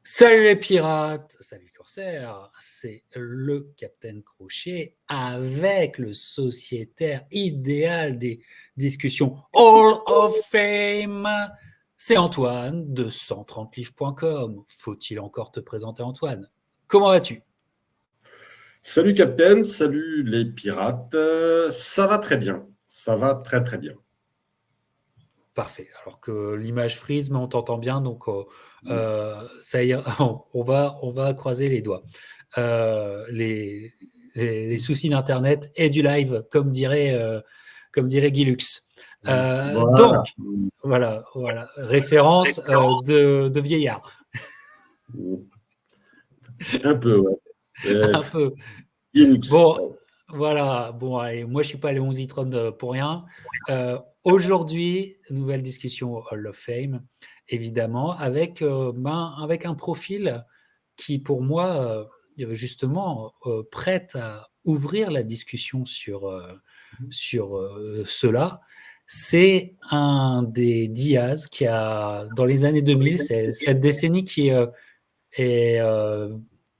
Salut les pirates, salut corsaires, c'est le Capitaine Crochet avec le sociétaire idéal des discussions Hall of Fame. C'est Antoine de 130livres.com. Faut-il encore te présenter Antoine? Comment vas-tu? Salut Captain, salut les pirates. Ça va très bien. Ça va très très bien. Parfait. Alors que l'image frise, mais on t'entend bien, donc ça ira. On va croiser les doigts. Euh, les, les soucis d'Internet et du live, comme dirait Guy Lux. Voilà. Donc, voilà, référence de vieillard, Un peu, ouais. un peu. Linux. Bon, voilà. Bon, allez, moi, je suis pas allé 11 e pour rien. Aujourd'hui, nouvelle discussion Hall of Fame, évidemment, avec un profil qui, pour moi, justement, prête à ouvrir la discussion sur cela. C'est un des Diaz qui a, dans les années 2000, c'est cette décennie qui est,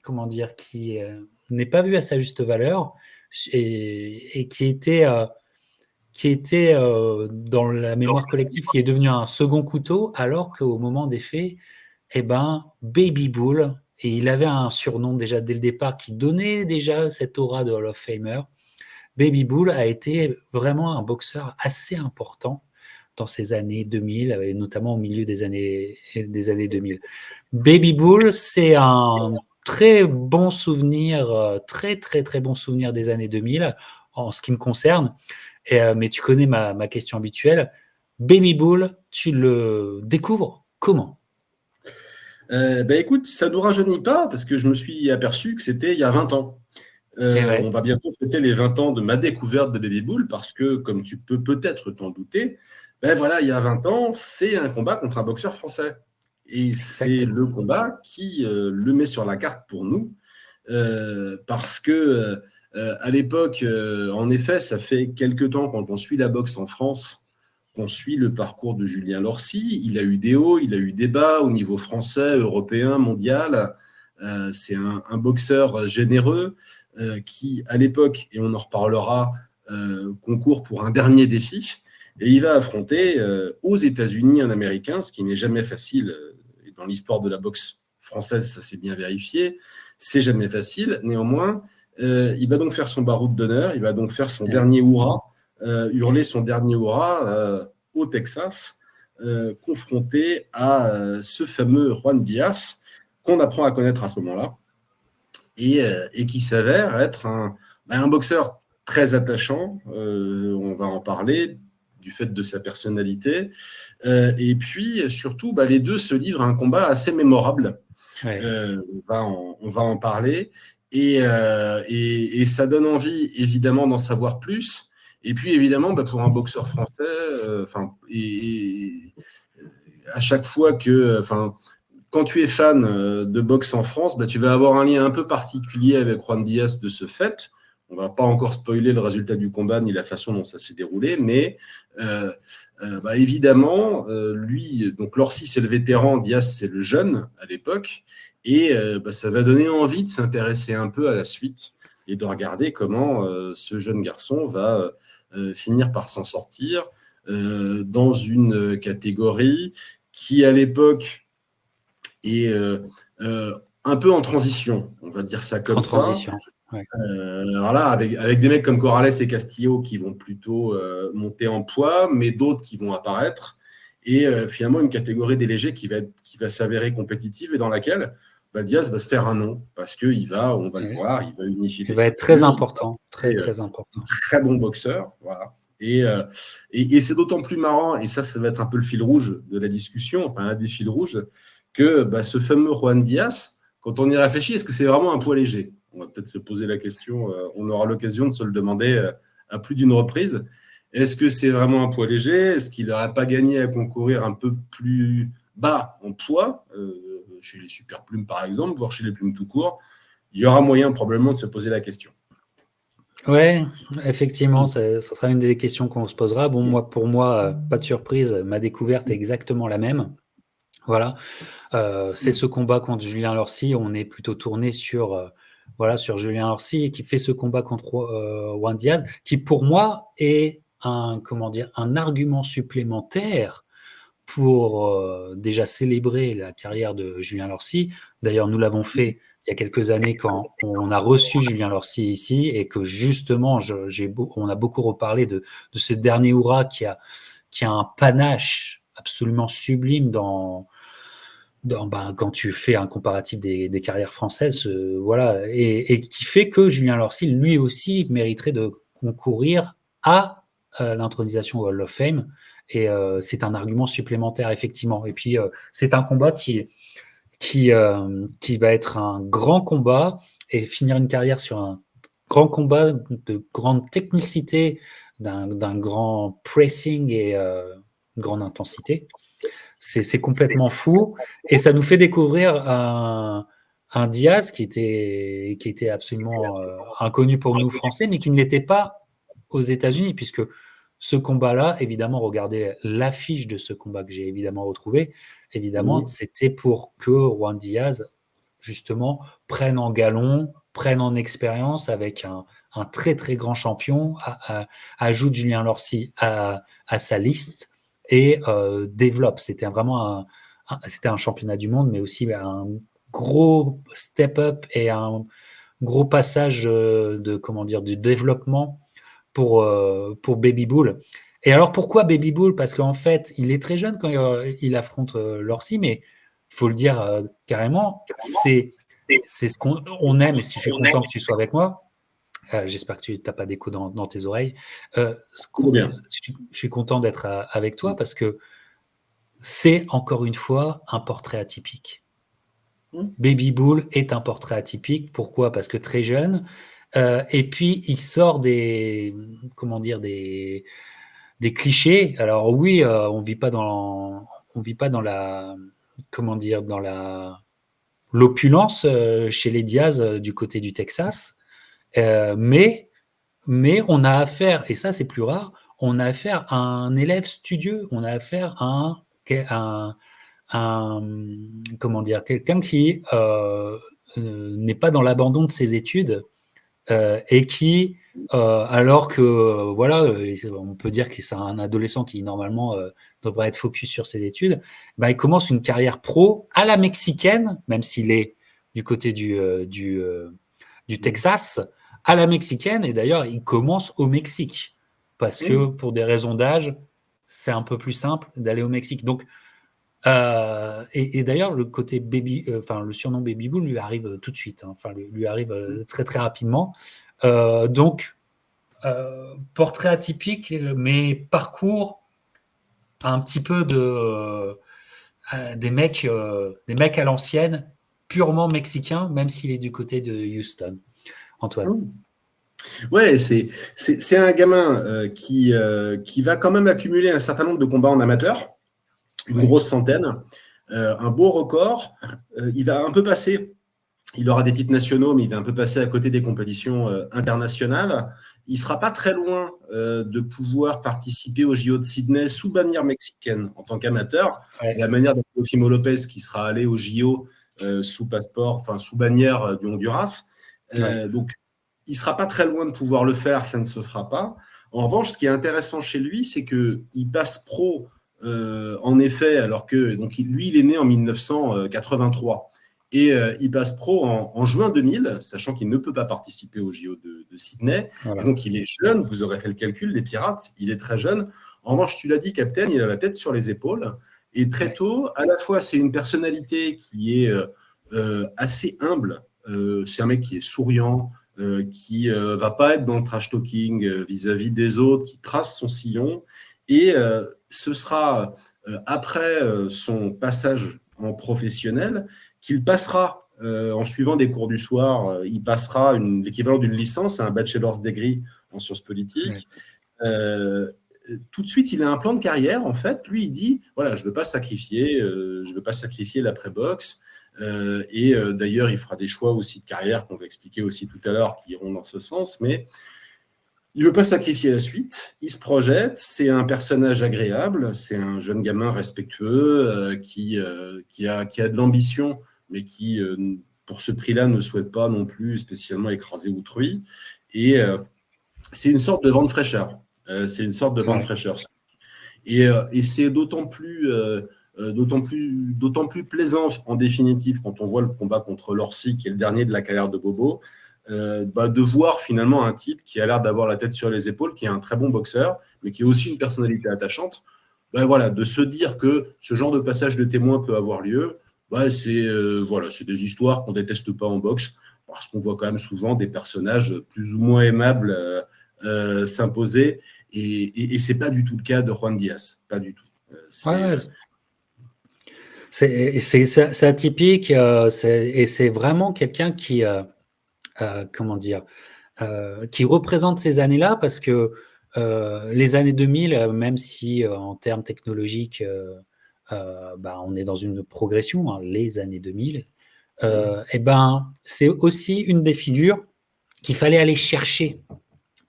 comment dire, qui n'est pas vue à sa juste valeur et qui était dans la mémoire collective, qui est devenu un second couteau, alors qu'au moment des faits, eh ben, Baby Bull, et il avait un surnom déjà dès le départ qui donnait déjà cette aura de Hall of Famer. Baby Bull a été vraiment un boxeur assez important dans ces années 2000, et notamment au milieu des années 2000. Baby Bull, c'est un très bon souvenir, très très très bon souvenir des années 2000 en ce qui me concerne. Mais tu connais ma question habituelle. Baby Bull, tu le découvres comment? Écoute, ça ne nous rajeunit pas parce que je me suis aperçu que c'était il y a 20 ans. Eh On ouais, va bientôt fêter les 20 ans de ma découverte de Baby Bull parce que, comme tu peux peut-être t'en douter, ben voilà, il y a 20 ans, c'est un combat contre un boxeur français. Et c'est exactement. le combat qui le met sur la carte pour nous. Parce que à l'époque, en effet, ça fait quelques temps quand on suit la boxe en France, qu'on suit le parcours de Julien Lorcy. Il a eu des hauts, il a eu des bas au niveau français, européen, mondial. C'est un boxeur généreux qui, à l'époque, et on en reparlera, concourt pour un dernier défi. Et il va affronter aux États-Unis un Américain, ce qui n'est jamais facile. Et dans l'histoire de la boxe française, ça s'est bien vérifié. C'est jamais facile. Néanmoins, il va donc faire son baroud d'honneur, il va donc faire son Eh ouais, dernier hurrah, eh hurler ouais. son dernier hurrah au Texas, confronté à ce fameux Juan Diaz qu'on apprend à connaître à ce moment-là et qui s'avère être un boxeur très attachant. On va en parler du fait de sa personnalité. Et puis surtout, les deux se livrent à un combat assez mémorable. Ouais. On va en parler. Et ça donne envie, évidemment, d'en savoir plus. Et puis, évidemment, pour un boxeur français, à chaque fois que, quand tu es fan de boxe en France, tu vas avoir un lien un peu particulier avec Juan Diaz de ce fait. On ne va pas encore spoiler le résultat du combat ni la façon dont ça s'est déroulé, mais évidemment, lui, donc Lorcy, c'est le vétéran, Diaz, c'est le jeune à l'époque, et ça va donner envie de s'intéresser un peu à la suite et de regarder comment ce jeune garçon va finir par s'en sortir dans une catégorie qui, à l'époque, est un peu en transition, on va dire ça En comme ça. transition. Ouais. Voilà, avec des mecs comme Corrales et Castillo qui vont plutôt monter en poids, mais d'autres qui vont apparaître. Et finalement, une catégorie des légers qui va s'avérer compétitive et dans laquelle Diaz va se faire un nom parce qu'il va, on va le Ouais. voir, il va unifier Il des va être très ceintures, il va important, très être très un important. très bon boxeur. Voilà. Et c'est d'autant plus marrant, et ça va être un peu le fil rouge de la discussion, enfin un des fils rouges, que ce fameux Juan Diaz, quand on y réfléchit, est-ce que c'est vraiment un poids léger? On va peut-être se poser la question, on aura l'occasion de se le demander à plus d'une reprise. Est-ce que c'est vraiment un poids léger? Est-ce qu'il n'aurait pas gagné à concourir un peu plus bas en poids, chez les super plumes par exemple, voire chez les plumes tout court? Il y aura moyen probablement de se poser la question. Ouais, effectivement, ça sera une des questions qu'on se posera. Bon, pour moi, pas de surprise, ma découverte est exactement la même. Voilà. C'est ce combat contre Julien Lorcy. On est plutôt tourné sur, sur Julien Lorcy qui fait ce combat contre Juan Diaz, qui pour moi est un argument supplémentaire pour déjà célébrer la carrière de Julien Lorcy. D'ailleurs, nous l'avons fait il y a quelques années quand on a reçu Julien Lorcy ici et que justement, on a beaucoup reparlé de ce dernier hurrah qui a un panache absolument sublime quand tu fais un comparatif des carrières françaises, et qui fait que Julien Lorcy, lui aussi, mériterait de concourir à l'intronisation au Hall of Fame. Et c'est un argument supplémentaire, effectivement. Et puis, c'est un combat qui va être un grand combat et finir une carrière sur un grand combat de grande technicité, d'un grand pressing et une grande intensité. C'est complètement fou. Et ça nous fait découvrir un Diaz qui était absolument inconnu pour nous Français, mais qui ne l'était pas aux États-Unis, puisque ce combat-là, évidemment, regardez l'affiche de ce combat que j'ai évidemment retrouvé, évidemment, c'était pour que Juan Diaz, justement, prenne en galon, prenne en expérience avec un très, très grand champion, ajoute Julien Lorcy à sa liste et développe. C'était vraiment c'était un championnat du monde, mais aussi un gros step-up et un gros passage du développement pour Baby Bull. Et alors, pourquoi Baby Bull? Parce qu'en fait, il est très jeune quand il affronte Lorcy, mais il faut le dire carrément, c'est ce qu'on aime, et si je suis content que tu sois avec moi, j'espère que tu n'as pas d'écho dans tes oreilles, je suis content d'être avec toi parce que c'est encore une fois un portrait atypique. Baby Bull est un portrait atypique. Pourquoi? Parce que très jeune, et puis il sort des clichés. Alors oui, on vit pas dans la l'opulence chez les Diaz du côté du Texas, mais on a affaire, et ça c'est plus rare, on a affaire à un élève studieux, on a affaire à quelqu'un qui n'est pas dans l'abandon de ses études et qui, alors que on peut dire que c'est un adolescent qui normalement devrait être focus sur ses études, il commence une carrière pro à la mexicaine, même s'il est du côté du Texas, à la mexicaine, et d'ailleurs il commence au Mexique parce que pour des raisons d'âge, c'est un peu plus simple d'aller au Mexique. Donc et d'ailleurs, le côté le surnom Baby Bull lui arrive tout de suite. Lui arrive très très rapidement. Donc, portrait atypique, mais parcours un petit peu des mecs à l'ancienne, purement mexicains, même s'il est du côté de Houston. Antoine. Ouais, c'est un gamin qui va quand même accumuler un certain nombre de combats en amateur. Une grosse centaine, un beau record. Il va un peu passer, il aura des titres nationaux, mais il va un peu passer à côté des compétitions internationales. Il ne sera pas très loin de pouvoir participer au JO de Sydney sous bannière mexicaine en tant qu'amateur, de la manière de Teofimo Lopez qui sera allé au JO sous bannière du Honduras. Donc, il ne sera pas très loin de pouvoir le faire, ça ne se fera pas. En revanche, ce qui est intéressant chez lui, c'est qu'il passe pro. En effet, alors que lui, il est né en 1983 et il passe pro en juin 2000, sachant qu'il ne peut pas participer au JO de Sydney. Voilà. Donc, il est jeune, vous aurez fait le calcul, les Pirates, il est très jeune. En revanche, tu l'as dit, Captain, il a la tête sur les épaules. Et très tôt, à la fois, c'est une personnalité qui est assez humble. C'est un mec qui est souriant, qui ne va pas être dans le trash talking vis-à-vis des autres, qui trace son sillon. Et ce sera après son passage en professionnel qu'il passera, en suivant des cours du soir, il passera l'équivalent d'une licence, un bachelor's degree en sciences politiques. Tout de suite, il a un plan de carrière. En fait, lui, il dit voilà, je ne veux pas sacrifier l'après-boxe. Et d'ailleurs, il fera des choix aussi de carrière qu'on va expliquer aussi tout à l'heure qui iront dans ce sens. Mais Il ne veut pas sacrifier la suite, il se projette, c'est un personnage agréable, c'est un jeune gamin respectueux qui a de l'ambition, mais qui, pour ce prix-là, ne souhaite pas non plus spécialement écraser autrui. Et c'est une sorte de vent de fraîcheur. Et c'est d'autant plus plaisant en définitive quand on voit le combat contre Lorsi, qui est le dernier de la carrière de Bobo, de voir finalement un type qui a l'air d'avoir la tête sur les épaules, qui est un très bon boxeur, mais qui est aussi une personnalité attachante. Voilà, de se dire que ce genre de passage de témoin peut avoir lieu, c'est des histoires qu'on déteste pas en boxe, parce qu'on voit quand même souvent des personnages plus ou moins aimables s'imposer, et c'est pas du tout le cas de Juan Diaz, pas du tout. C'est atypique, et c'est vraiment quelqu'un qui qui représente ces années-là, parce que les années 2000, même si en termes technologiques, on est dans une progression, hein, les années 2000, c'est aussi une des figures qu'il fallait aller chercher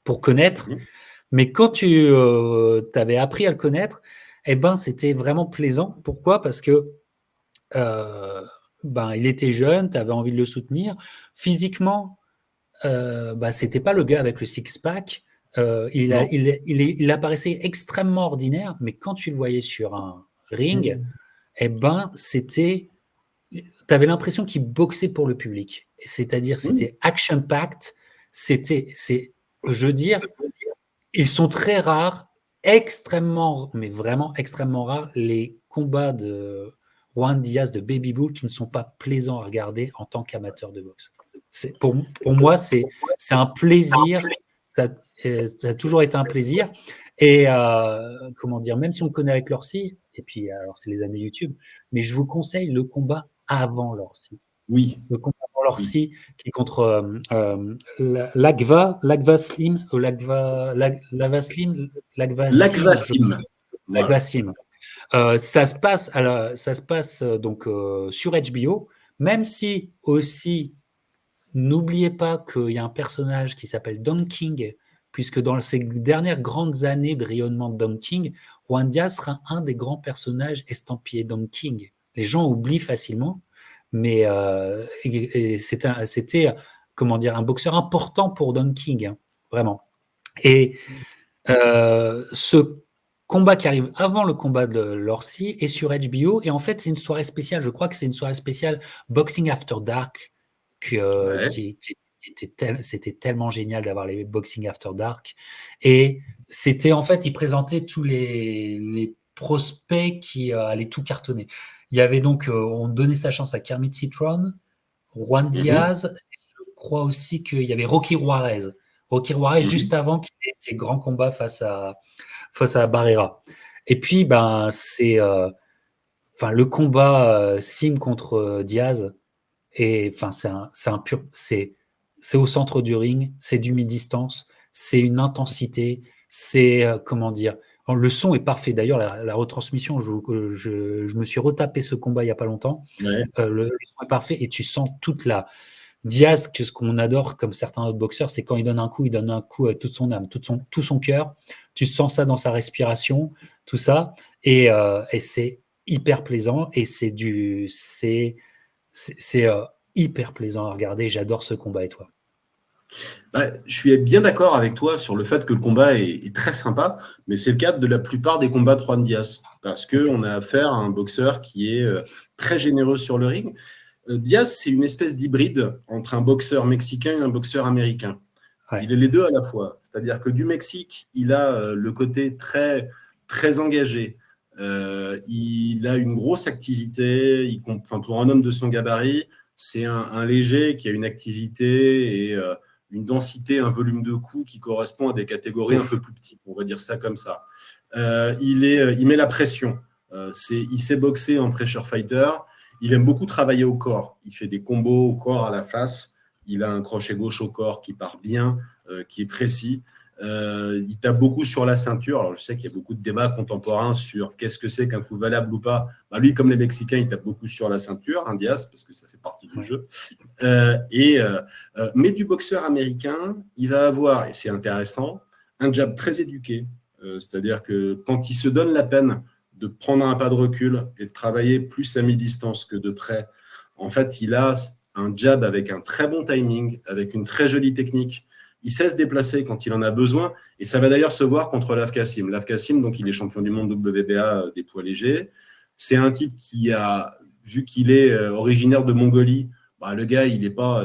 pour connaître. Mais quand tu avais appris à le connaître, c'était vraiment plaisant. Pourquoi ? Parce que il était jeune, tu avais envie de le soutenir. Physiquement, c'était pas le gars avec le six-pack. Il apparaissait extrêmement ordinaire, mais quand tu le voyais sur un ring, tu avais l'impression qu'il boxait pour le public. C'est-à-dire, c'était action-packed. Je veux dire, ils sont très rares, mais vraiment extrêmement rares, les combats de Juan Diaz, de Baby Bull, qui ne sont pas plaisants à regarder en tant qu'amateur de boxe. Pour moi, c'est un plaisir. Ça a toujours été un plaisir. Et même si on le connaît avec Lorsi, et puis alors c'est les années YouTube, mais je vous conseille le combat avant Lorsi. Oui. Le combat avant Lorsi, qui est contre Lagva Slim, Lagvasim. Ça se passe donc sur HBO, même si aussi, n'oubliez pas qu'il y a un personnage qui s'appelle Don King, puisque dans ces dernières grandes années de rayonnement de Don King, Juan Diaz sera un des grands personnages estampillés Don King. Les gens oublient facilement, mais c'était un boxeur important pour Don King, hein, vraiment. Et ce combat qui arrive avant le combat de Lorsi est sur HBO, et en fait c'est une soirée spéciale, je crois que c'est une soirée spéciale Boxing After Dark, c'était tellement génial d'avoir les Boxing After Dark, et c'était en fait, ils présentaient tous les prospects qui allaient tout cartonner. Il y avait donc, on donnait sa chance à Kermit Citron, Juan Diaz, et je crois aussi qu'il y avait Rocky Juarez juste avant qu'il ait ses grands combats face à Barrera. Et puis c'est le combat Sim contre Diaz, et c'est au centre du ring, c'est du mi-distance, c'est une intensité, c'est le son est parfait. D'ailleurs, la retransmission, je me suis retapé ce combat il n'y a pas longtemps. Ouais. Le son est parfait, et tu sens toute la Diaz, ce qu'on adore comme certains autres boxeurs, c'est quand il donne un coup avec toute son âme, tout son cœur. Tu sens ça dans sa respiration, tout ça, et c'est hyper plaisant, et c'est hyper plaisant à regarder. J'adore ce combat, et toi ? Je suis bien d'accord avec toi sur le fait que le combat est très sympa, mais c'est le cas de la plupart des combats de Juan Diaz, parce qu'on a affaire à un boxeur qui est très généreux sur le ring. Diaz, c'est une espèce d'hybride entre un boxeur mexicain et un boxeur américain. Ouais. Il est les deux à la fois. C'est-à-dire que du Mexique, il a le côté très, très engagé. Il a une grosse activité. Pour un homme de son gabarit, c'est un léger qui a une activité et une densité, un volume de coups qui correspond à des catégories un peu plus petites. On va dire ça comme ça. Il met la pression. Il sait boxer en pressure fighter. Il aime beaucoup travailler au corps. Il fait des combos au corps, à la face. Il a un crochet gauche au corps qui part bien, qui est précis. Il tape beaucoup sur la ceinture. Alors, je sais qu'il y a beaucoup de débats contemporains sur qu'est-ce que c'est qu'un coup valable ou pas. Lui, comme les Mexicains, il tape beaucoup sur la ceinture, un Diaz, parce que ça fait partie du jeu. Mais du boxeur américain, il va avoir, et c'est intéressant, un jab très éduqué, c'est-à-dire que quand il se donne la peine de prendre un pas de recul et de travailler plus à mi-distance que de près, en fait, il a un jab avec un très bon timing, avec une très jolie technique. Il sait se déplacer quand il en a besoin, et ça va d'ailleurs se voir contre Lav Kassim. Lav Kassim, donc, il est champion du monde WBA des poids légers. C'est un type qui a, vu qu'il est originaire de Mongolie, bah, le gars,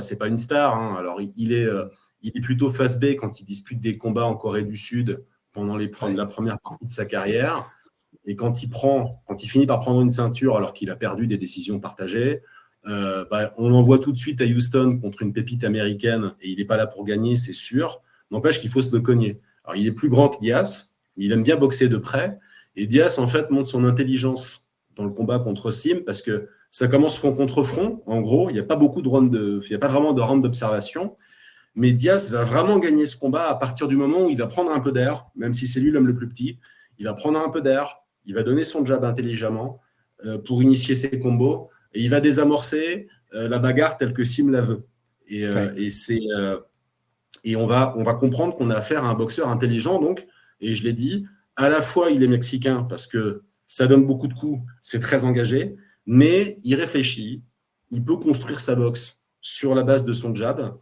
c'est pas une star. Hein. Alors, il est plutôt face B quand il dispute des combats en Corée du Sud pendant la première partie de sa carrière. Et quand il finit par prendre une ceinture alors qu'il a perdu des décisions partagées, on l'envoie tout de suite à Houston contre une pépite américaine et il n'est pas là pour gagner, c'est sûr. N'empêche qu'il faut se le cogner. Alors, il est plus grand que Diaz, il aime bien boxer de près. Et Diaz, en fait, montre son intelligence dans le combat contre Sim parce que ça commence front contre front. En gros, il n'y a pas beaucoup de il n'y a pas vraiment de round d'observation. Mais Diaz va vraiment gagner ce combat à partir du moment où il va prendre un peu d'air, même si c'est lui l'homme le plus petit. Il va prendre un peu d'air, il va donner son jab intelligemment pour initier ses combos et il va désamorcer la bagarre telle que Sim la veut. Et on va comprendre qu'on a affaire à un boxeur intelligent, donc, et je l'ai dit, à la fois il est mexicain parce que ça donne beaucoup de coups, c'est très engagé, mais il réfléchit, il peut construire sa boxe sur la base de son jab,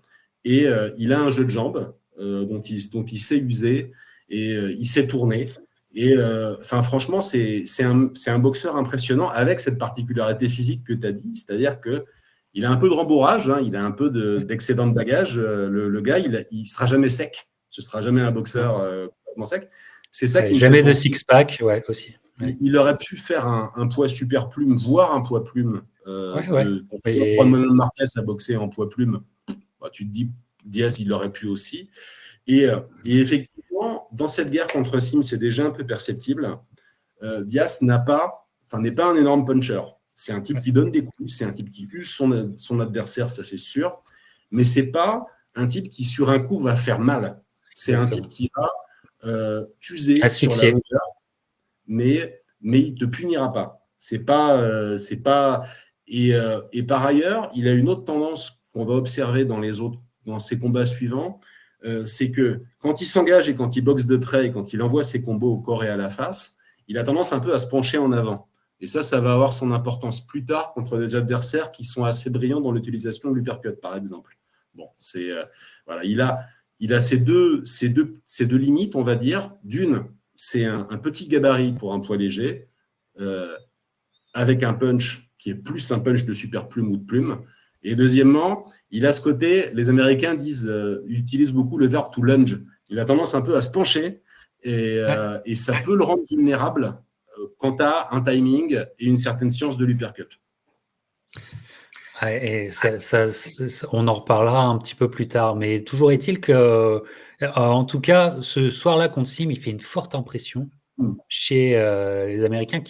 et il a un jeu de jambes dont il sait user, et il sait tourner. Et franchement, c'est un boxeur impressionnant avec cette particularité physique que tu as dit, c'est-à-dire que il a un peu de rembourrage, hein, il a un peu d'excédent de bagage. Le gars, il ne sera jamais sec. Ce ne sera jamais un boxeur complètement sec. C'est ça qui me jamais fait de penser. six-pack, aussi. Il aurait pu faire un poids super plume, voire un poids plume. Quand tu vois Manuel Marquez a boxé en poids plume, tu te dis, Diaz, il aurait pu aussi. Et effectivement, dans cette guerre contre Sim, c'est déjà un peu perceptible. Diaz n'est pas un énorme puncher. C'est un type qui donne des coups, c'est un type qui use son adversaire, ça c'est sûr. Mais c'est pas un type qui, sur un coup, va faire mal. C'est un type qui va t'user sur la longueur, mais il ne te punira pas. C'est pas. Et par ailleurs, il a une autre tendance qu'on va observer dans ses combats suivants, c'est que quand il s'engage et quand il boxe de près et quand il envoie ses combos au corps et à la face, il a tendance un peu à se pencher en avant. Et ça va avoir son importance plus tard contre des adversaires qui sont assez brillants dans l'utilisation de l'uppercut, par exemple. Bon, voilà, il a ces deux limites, on va dire. D'une, c'est un petit gabarit pour un poids léger, avec un punch qui est plus un punch de super plume ou de plume. Et deuxièmement, il a ce côté, les Américains utilisent beaucoup le verbe to lunge. Il a tendance un peu à se pencher et ça peut le rendre vulnérable quant à un timing et une certaine science de l'uppercut. Et on en reparlera un petit peu plus tard, mais toujours est-il que, en tout cas, ce soir-là contre Sim, il fait une forte impression chez les Américains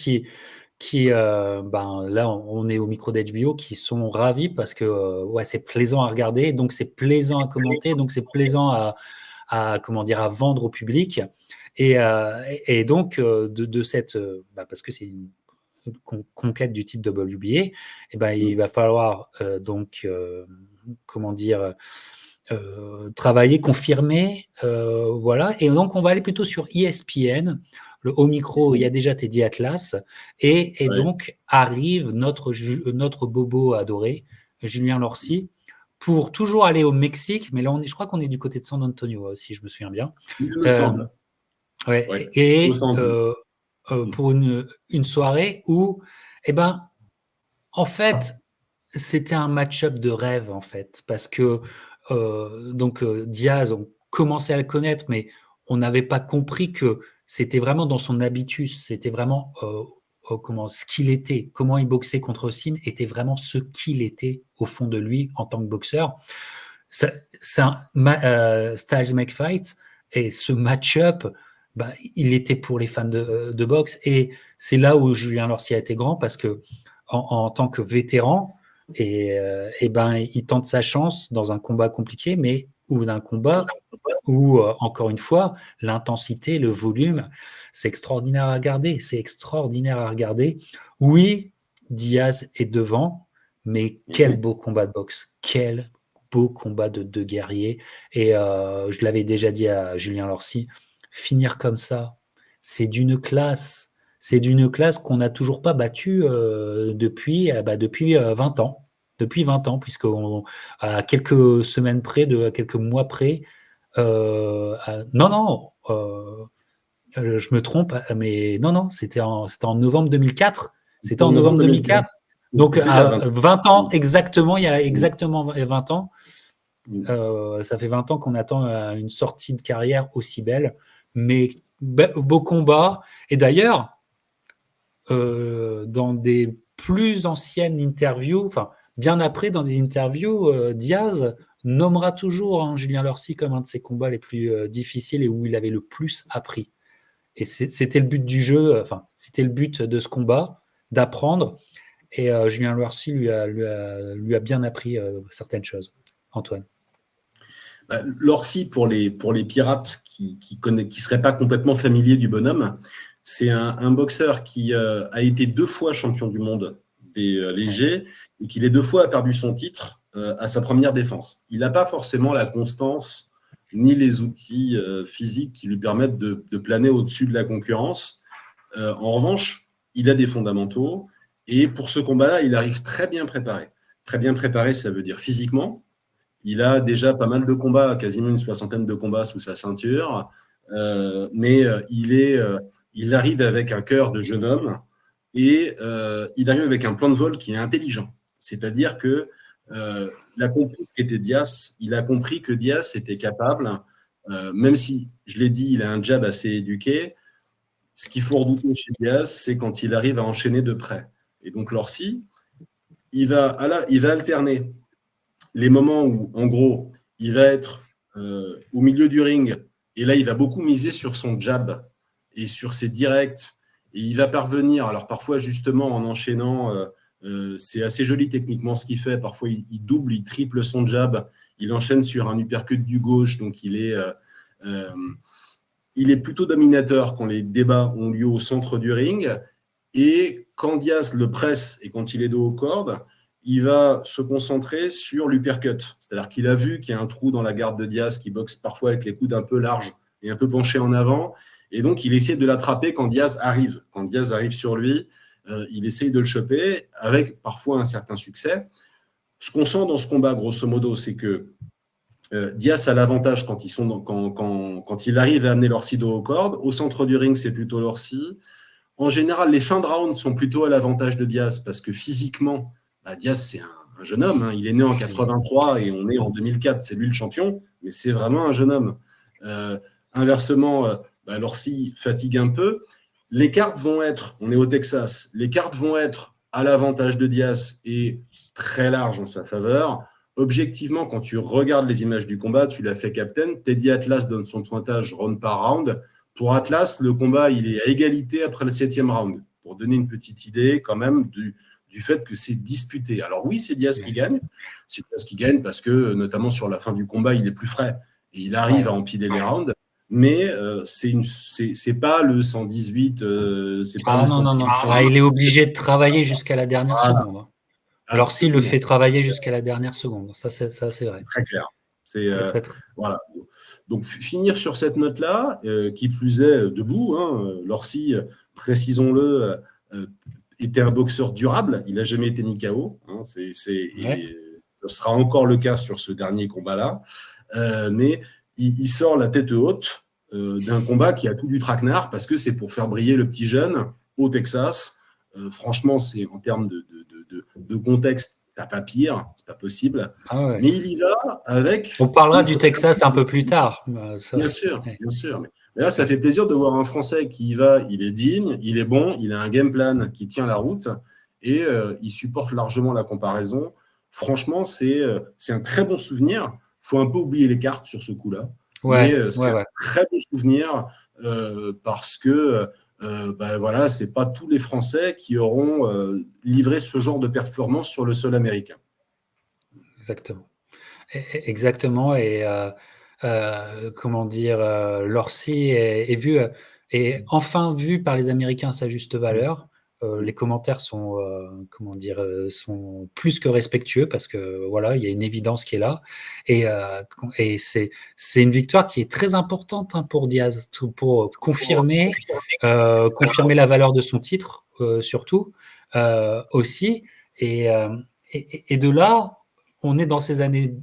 là, on est au micro d'HBO, qui sont ravis parce que c'est plaisant à regarder, donc c'est plaisant à commenter, donc c'est plaisant à vendre au public. Et donc, de cette, parce que c'est une conquête du titre WBA, il va falloir travailler, confirmer, voilà. Et donc, on va aller plutôt sur ESPN. Au micro, il y a déjà Teddy Atlas, et donc arrive notre bobo adoré, Julien Lorcy, pour toujours aller au Mexique, mais là, je crois qu'on est du côté de San Antonio, si je me souviens bien. Il me semble. Pour une soirée où, en fait, c'était un match-up de rêve, en fait, parce que Diaz, on commençait à le connaître, mais on n'avait pas compris que c'était vraiment dans son habitus, c'était vraiment ce qu'il était, comment il boxait contre Sim était vraiment ce qu'il était au fond de lui en tant que boxeur. C'est un Styles Make Fight, et ce match-up, il était pour les fans de boxe, et c'est là où Julien Lorcy a été grand, parce que en tant que vétéran, il tente sa chance dans un combat compliqué, mais d'un combat où, encore une fois, l'intensité, le volume, c'est extraordinaire à regarder. C'est extraordinaire à regarder. Oui, Diaz est devant, mais quel beau combat de boxe. Quel beau combat de deux guerriers. Et je l'avais déjà dit à Julien Lorcy, finir comme ça, c'est d'une classe. C'est d'une classe qu'on n'a toujours pas battue depuis 20 ans. Depuis 20 ans, à quelques semaines près, à quelques mois près. Non, non, je me trompe, mais non, c'était en novembre 2004. C'était En en novembre novembre 2004. 2004. Donc, C'était il y a 20 à 20 ans, exactement, il y a ans. exactement 20 ans. Ça fait 20 ans qu'on attend une sortie de carrière aussi belle, mais beau combat. Et d'ailleurs, dans des plus anciennes interviews, enfin, bien après, dans des interviews, Diaz nommera toujours Julien Lorcy comme un de ses combats les plus difficiles et où il avait le plus appris. Et c'était le but du jeu, enfin, c'était le but de ce combat, d'apprendre. Et Julien Lorcy lui a bien appris certaines choses. Antoine. Lorcy, pour les pirates qui ne seraient pas complètement familiers du bonhomme, c'est un boxeur qui a été 2 fois champion du monde des légers et qui les 2 fois a perdu son titre à sa première défense. Il n'a pas forcément la constance ni les outils physiques qui lui permettent de planer au-dessus de la concurrence. En revanche, il a des fondamentaux et pour ce combat-là, il arrive très bien préparé. Très bien préparé, ça veut dire physiquement. Il a déjà pas mal de combats, quasiment une 60aine de combats sous sa ceinture, mais il arrive avec un cœur de jeune homme et il arrive avec un plan de vol qui est intelligent. C'est-à-dire que il a compris ce qu'était Diaz, il a compris que Diaz était capable, même si, je l'ai dit, il a un jab assez éduqué, ce qu'il faut redouter chez Diaz, c'est quand il arrive à enchaîner de près. Et donc Lorcy, il va alterner les moments où, en gros, il va être au milieu du ring, et là, il va beaucoup miser sur son jab et sur ses directs, et il va parvenir, alors parfois, justement, en enchaînant, c'est assez joli techniquement ce qu'il fait, parfois, il double, il triple son jab, il enchaîne sur un uppercut du gauche, donc il est plutôt dominateur quand les débats ont lieu au centre du ring, et quand Diaz le presse et quand il est dos aux cordes, il va se concentrer sur l'uppercut. C'est-à-dire qu'il a vu qu'il y a un trou dans la garde de Diaz qui boxe parfois avec les coudes un peu larges et un peu penchés en avant. Et donc, il essaie de l'attraper quand Diaz arrive. Quand Diaz arrive sur lui, il essaye de le choper avec parfois un certain succès. Ce qu'on sent dans ce combat, grosso modo, c'est que Diaz a l'avantage quand il arrive à amener Lorcy dos aux cordes. Au centre du ring, c'est plutôt Lorcy. En général, les fins de round sont plutôt à l'avantage de Diaz parce que physiquement, Diaz, c'est un jeune homme. Hein. Il est né en 83 et on est en 2004. C'est lui le champion, mais c'est vraiment un jeune homme. Inversement, Lorcy fatigue un peu. Les cartes vont être, on est au Texas, les cartes vont être à l'avantage de Diaz et très larges en sa faveur. Objectivement, quand tu regardes les images du combat, tu l'as fait captain, Teddy Atlas donne son pointage round par round. Pour Atlas, le combat, il est à égalité après le 7e round, pour donner une petite idée quand même du fait que c'est disputé. Alors oui, c'est Diaz qui gagne. C'est Diaz qui gagne parce que, notamment sur la fin du combat, il est plus frais et il arrive à empiler les rounds. Mais c'est pas le 118. C'est pas le 118. Non. Il est obligé de travailler jusqu'à la dernière seconde. Alors s'il le fait travailler jusqu'à la dernière seconde, ça c'est vrai. Très clair. C'est voilà. Donc finir sur cette note-là, qui plus est debout. Lorcy, précisons-le, était un boxeur durable. Il n'a jamais été mis KO. Et ce sera encore le cas sur ce dernier combat-là. Mais il sort la tête haute d'un combat qui a tout du traquenard parce que c'est pour faire briller le petit jeune au Texas. Franchement, c'est en termes de contexte, t'as pas pire, c'est pas possible. Mais il y va avec. On parlera du Texas un peu plus tard. Bien sûr. Mais là, ça fait plaisir de voir un Français qui y va, il est digne, il est bon, il a un game plan qui tient la route et il supporte largement la comparaison. Franchement, c'est un très bon souvenir. Il faut un peu oublier les cartes sur ce coup-là. C'est un très bon souvenir parce que voilà, c'est pas tous les Français qui auront livré ce genre de performance sur le sol américain. Exactement. Et comment dire, Lorcy est enfin vu par les Américains à sa juste valeur. Les commentaires sont, sont plus que respectueux parce que voilà, il y a une évidence qui est là. Et c'est une victoire qui est très importante pour Diaz, pour confirmer la valeur de son titre, surtout aussi. Et de là, on est dans ces années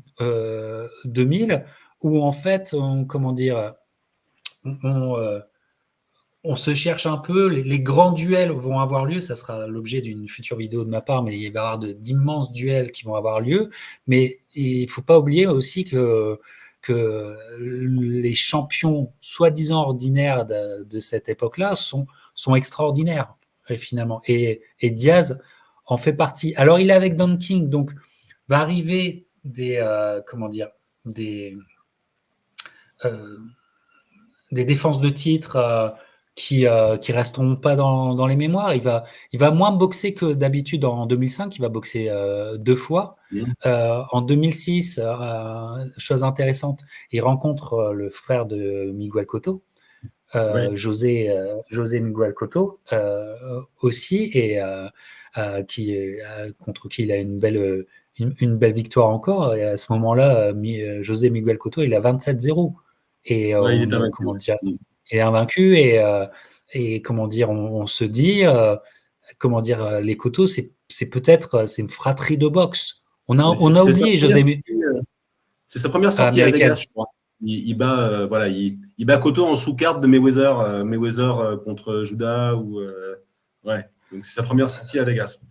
2000 où en fait, on se cherche un peu, les grands duels vont avoir lieu, ça sera l'objet d'une future vidéo de ma part, mais il va y avoir d'immenses duels qui vont avoir lieu, mais il ne faut pas oublier aussi que les champions soi-disant ordinaires de cette époque-là sont extraordinaires, finalement, et Diaz en fait partie. Alors il est avec Don King, donc va arriver des défenses de titre qui resteront pas dans les mémoires. Il va moins boxer que d'habitude en 2005. Il va boxer 2 fois. En 2006, chose intéressante, il rencontre le frère de Miguel Cotto, José Miguel Cotto aussi, et contre qui il a une belle victoire encore. Et à ce moment-là, José Miguel Cotto, il a 27-0. Et il est invaincu. il est invaincu, et comment dire, on se dit, les Cotto, c'est peut-être c'est une fratrie de boxe. On a oublié José. C'est sa première sortie à Vegas, je crois. Il bat Cotto en sous-carte de Mayweather contre Judah donc c'est sa première sortie à Vegas.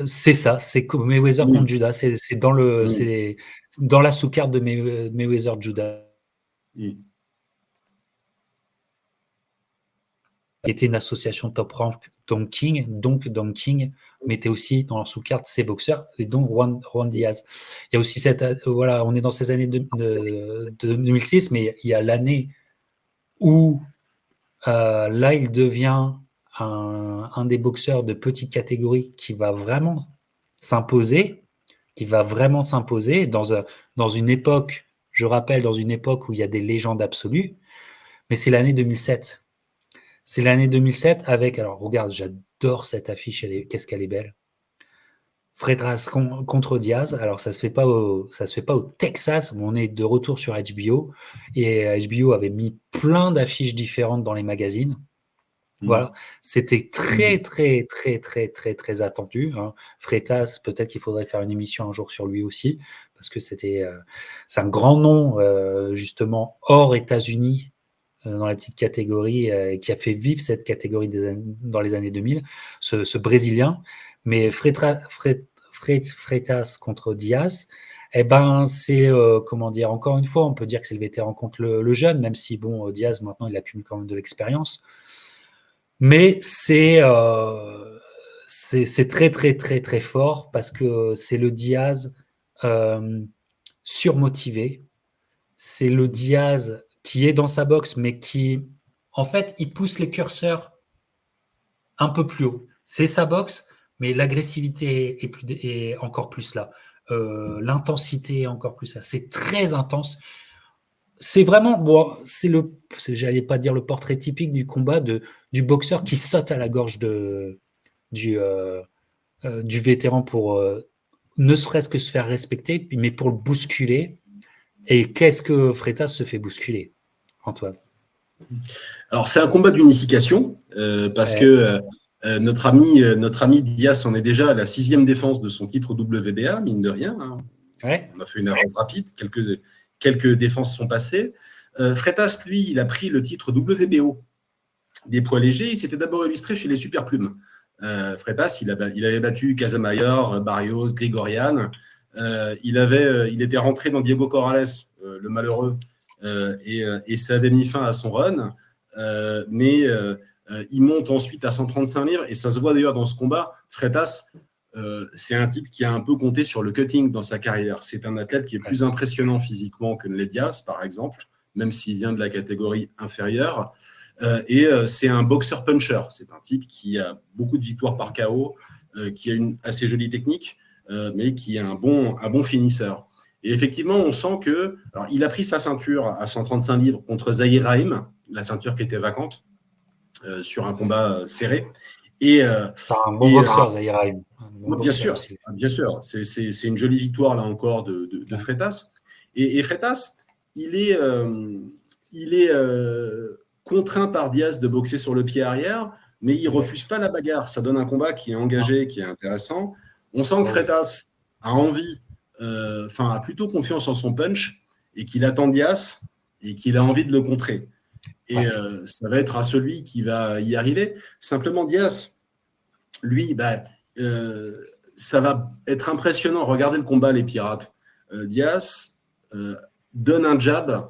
C'est ça, c'est Mayweather contre Judah, c'est dans la sous-carte de Mayweather Judah. Qui était une association Top Rank, Don King mettait aussi dans leur sous-carte ces boxeurs, et donc Juan Diaz. Il y a aussi on est dans ces années de 2006, mais il y a l'année où là, il devient un des boxeurs de petite catégorie qui va vraiment s'imposer, dans une époque, je rappelle, dans une époque où il y a des légendes absolues, mais c'est l'année 2007. C'est l'année 2007 avec, alors regarde, j'adore cette affiche, qu'est-ce qu'elle est belle. Freitas contre Diaz. Alors ça se fait pas au Texas, mais on est de retour sur HBO, et HBO avait mis plein d'affiches différentes dans les magazines. Voilà, c'était très très très très très très attendu. Freitas, peut-être qu'il faudrait faire une émission un jour sur lui aussi, parce que c'est un grand nom justement hors États-Unis, dans la petite catégorie, qui a fait vivre cette catégorie dans les années 2000, ce Brésilien. Mais Freitas contre Diaz, c'est, encore une fois, on peut dire que c'est le vétéran contre le jeune, même si, Diaz, maintenant, il accumule quand même de l'expérience. Mais c'est très, très, très, très fort, parce que c'est le Diaz surmotivé. C'est le Diaz qui est dans sa boxe, mais qui, en fait, il pousse les curseurs un peu plus haut. C'est sa boxe, mais l'agressivité est encore plus là. L'intensité est encore plus là. C'est très intense. C'est vraiment, j'allais pas dire le portrait typique du combat du boxeur qui saute à la gorge du vétéran pour ne serait-ce que se faire respecter, mais pour le bousculer. Et qu'est-ce que Freitas se fait bousculer, Antoine? Alors, c'est un combat d'unification, parce que notre ami Diaz en est déjà à la 6e défense de son titre WBA, mine de rien. On a fait une avance rapide, quelques défenses sont passées. Freitas, lui, il a pris le titre WBO des poids légers. Il s'était d'abord illustré chez les Superplumes. Freitas, il avait battu Casamayor, Barrios, Grigorian. Il était rentré dans Diego Corrales, le malheureux, et ça avait mis fin à son run. Mais il monte ensuite à 135 livres, et ça se voit d'ailleurs dans ce combat. Freitas, c'est un type qui a un peu compté sur le cutting dans sa carrière. C'est un athlète qui est plus impressionnant physiquement que Ned Diaz, par exemple, même s'il vient de la catégorie inférieure. Et c'est un boxeur puncher. C'est un type qui a beaucoup de victoires par KO, qui a une assez jolie technique, mais qui est un bon finisseur. Et effectivement, on sent que. Alors, il a pris sa ceinture à 135 livres contre Zahir Rahim, la ceinture qui était vacante, sur un combat serré. Et, Enfin, un bon boxeur, Zahir Rahim. Bon bien boxeur sûr, aussi. bien sûr. C'est une jolie victoire, là encore, de Freitas. Et Freitas, il est contraint par Diaz de boxer sur le pied arrière, mais il ne refuse pas la bagarre. Ça donne un combat qui est engagé, qui est intéressant. On sent que Freitas a envie, a plutôt confiance en son punch et qu'il attend Diaz et qu'il a envie de le contrer. Et ça va être à celui qui va y arriver. Simplement, Diaz, lui, ça va être impressionnant. Regardez le combat, les Pirates. Diaz donne un jab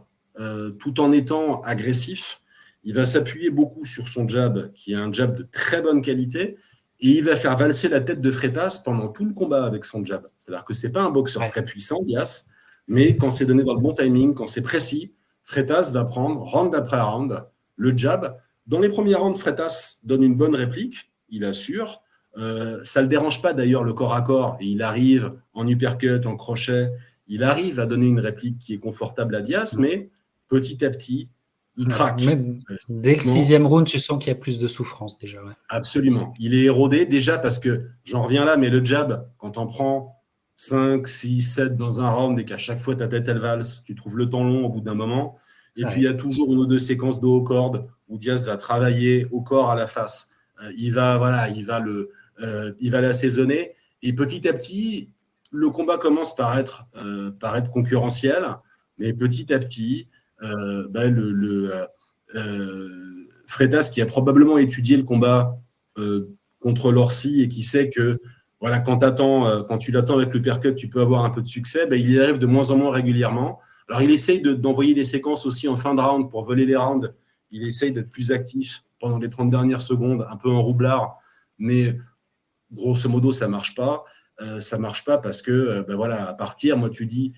tout en étant agressif. Il va s'appuyer beaucoup sur son jab, qui est un jab de très bonne qualité, et il va faire valser la tête de Freitas pendant tout le combat avec son jab. C'est-à-dire que ce n'est pas un boxeur très puissant, Diaz, mais quand c'est donné dans le bon timing, quand c'est précis, Freitas va prendre round après round le jab. Dans les premiers rounds, Freitas donne une bonne réplique, il assure. Ça ne le dérange pas d'ailleurs le corps à corps, et il arrive en uppercut, en crochet, il arrive à donner une réplique qui est confortable à Diaz, mais petit à petit, il craque. Même dès le 6e round, tu sens qu'il y a plus de souffrance déjà. Ouais. Absolument. Il est érodé déjà parce que, j'en reviens là, mais le jab, quand on prend 5, 6, 7 dans un round et qu'à chaque fois ta tête elle valse, tu trouves le temps long au bout d'un moment. Et puis il y a toujours une ou deux séquences de haut corde où Diaz va travailler au corps à la face. Il va l'assaisonner. Et petit à petit, le combat commence par être concurrentiel. Mais petit à petit, Freitas, qui a probablement étudié le combat contre Lorsi et qui sait que voilà, quand tu l'attends avec le percut, tu peux avoir un peu de succès, il y arrive de moins en moins régulièrement. Alors, il essaye d'envoyer des séquences aussi en fin de round pour voler les rounds. Il essaye d'être plus actif pendant les 30 dernières secondes, un peu en roublard, mais grosso modo, ça ne marche pas. Ça marche pas parce que, à partir, moi, tu dis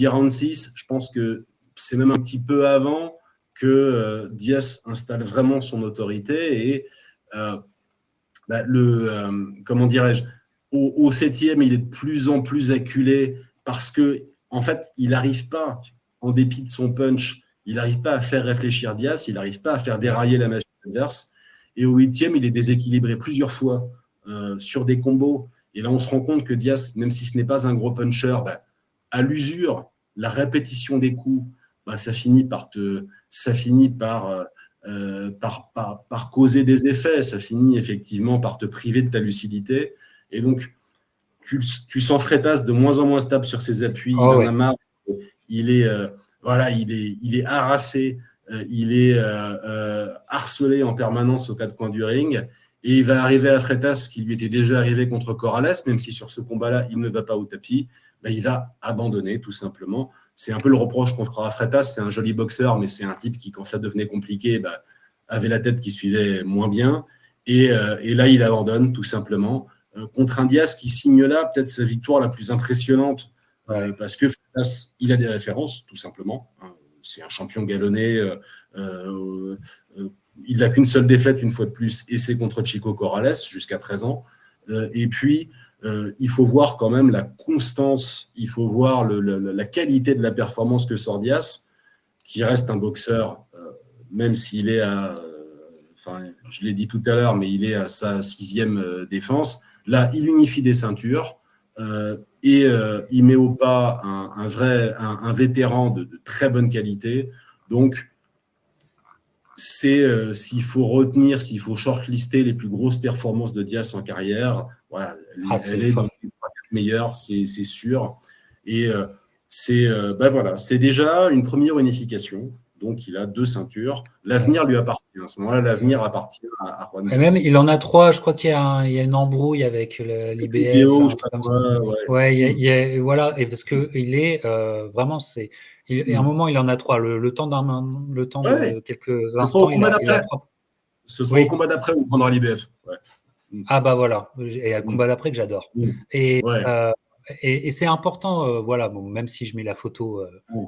round 6, je pense que c'est même un petit peu avant que Diaz installe vraiment son autorité et comment dirais-je, au 7e, il est de plus en plus acculé parce que, en fait, il n'arrive pas, en dépit de son punch, il n'arrive pas à faire réfléchir Diaz, il n'arrive pas à faire dérailler la machine adverse. Et au 8e, il est déséquilibré plusieurs fois sur des combos. Et là, on se rend compte que Diaz, même si ce n'est pas un gros puncher, à l'usure, la répétition des coups, ça finit par causer des effets, ça finit effectivement par te priver de ta lucidité. Et donc, tu sens Freitas de moins en moins stable sur ses appuis, il en a marre, il est harassé, il est harcelé en permanence aux quatre coins du ring. Et il va arriver à Freitas, qui lui était déjà arrivé contre Corrales, même si sur ce combat-là, il ne va pas au tapis, il va abandonner tout simplement. C'est un peu le reproche qu'on fera à Freitas, c'est un joli boxeur, mais c'est un type qui, quand ça devenait compliqué, avait la tête qui suivait moins bien. Et là, il abandonne tout simplement. Contre un Diaz qui signe là peut-être sa victoire la plus impressionnante, parce que Freitas, il a des références, tout simplement. C'est un champion galonné. Il n'a qu'une seule défaite, une fois de plus, et c'est contre Chico Corrales jusqu'à présent. Et puis, il faut voir quand même la constance, il faut voir la qualité de la performance que sort Diaz, qui reste un boxeur, même s'il est je l'ai dit tout à l'heure, mais il est à sa 6e défense. Là, il unifie des ceintures et il met au pas un vétéran de très bonne qualité. Donc, s'il faut retenir, s'il faut shortlister les plus grosses performances de Diaz en carrière, voilà, elle est dans les meilleures, c'est sûr. Et c'est déjà une première unification. Donc, il a 2 ceintures. L'avenir lui appartient. À ce moment-là, l'avenir appartient à Juan Diaz. Et même, il en a 3. Je crois qu'il y a une embrouille avec l'IBF. Voilà. Et parce qu'il est vraiment, à un moment, il en a 3. Le temps de quelques instants, Ce sera au combat d'après où il prendra l'IBF. Ouais. Ah voilà. Et il y a le combat d'après que j'adore. Et c'est important, même si je mets la photo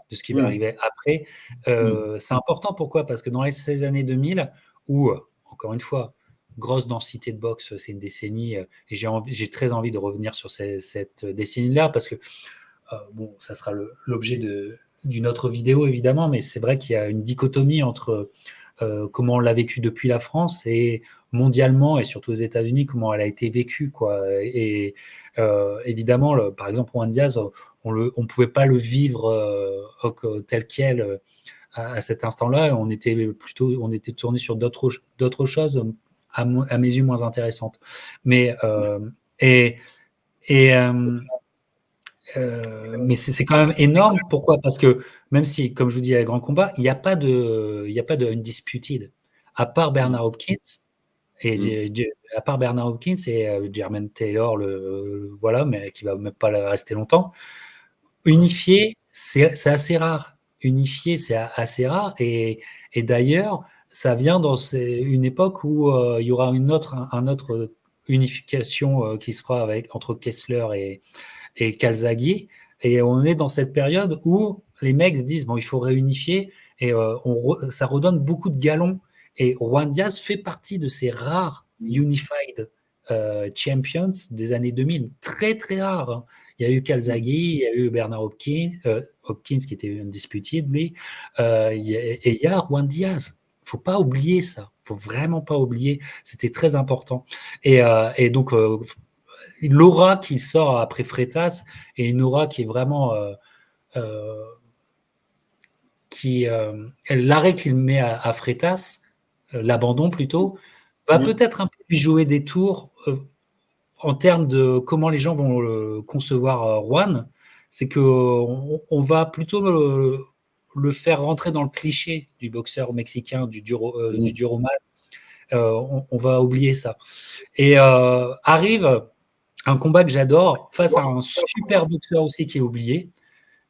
de ce qui va arriver après, c'est important. Pourquoi ? Parce que dans ces années 2000, où, encore une fois, grosse densité de boxe, c'est une décennie, et j'ai très envie de revenir sur cette décennie-là, parce que bon, ça sera l'objet d'une autre vidéo, évidemment, mais c'est vrai qu'il y a une dichotomie entre comment on l'a vécu depuis la France et mondialement, et surtout aux États-Unis, comment elle a été vécue, quoi. Et évidemment, par exemple, Juan Diaz, on ne pouvait pas le vivre tel quel à cet instant-là. On était tourné sur d'autres choses, à mes yeux, moins intéressantes. Mais mais c'est quand même énorme. Pourquoi? Parce que même si, comme je vous dis, il y a les grands combats, il n'y a pas de undisputed. À part Bernard Hopkins et Jermaine Taylor, voilà, mais qui va même pas rester longtemps. Unifié, c'est assez rare. Unifié, c'est assez rare. Et d'ailleurs, ça vient dans une époque où il y aura une autre unification qui se fera entre Kessler et Calzaghe. Et on est dans cette période où les mecs se disent bon, il faut réunifier, et ça redonne beaucoup de galons. Et Juan Diaz fait partie de ces rares unified champions des années 2000, très très rares. Hein. Il y a eu Calzaghe, il y a eu Bernard Hopkins qui était undisputed, lui, et il y a Juan Diaz. Il ne faut pas oublier ça. Il ne faut vraiment pas oublier. C'était très important. Et donc, l'aura qui sort après Freitas est une aura qui est vraiment l'arrêt qu'il met à Freitas, l'abandon plutôt, va peut-être un peu lui jouer des tours en termes de comment les gens vont concevoir Juan. C'est qu'on va plutôt le faire rentrer dans le cliché du boxeur mexicain, du duro mal. On va oublier ça. Et arrive un combat que j'adore face à un super boxeur aussi qui est oublié.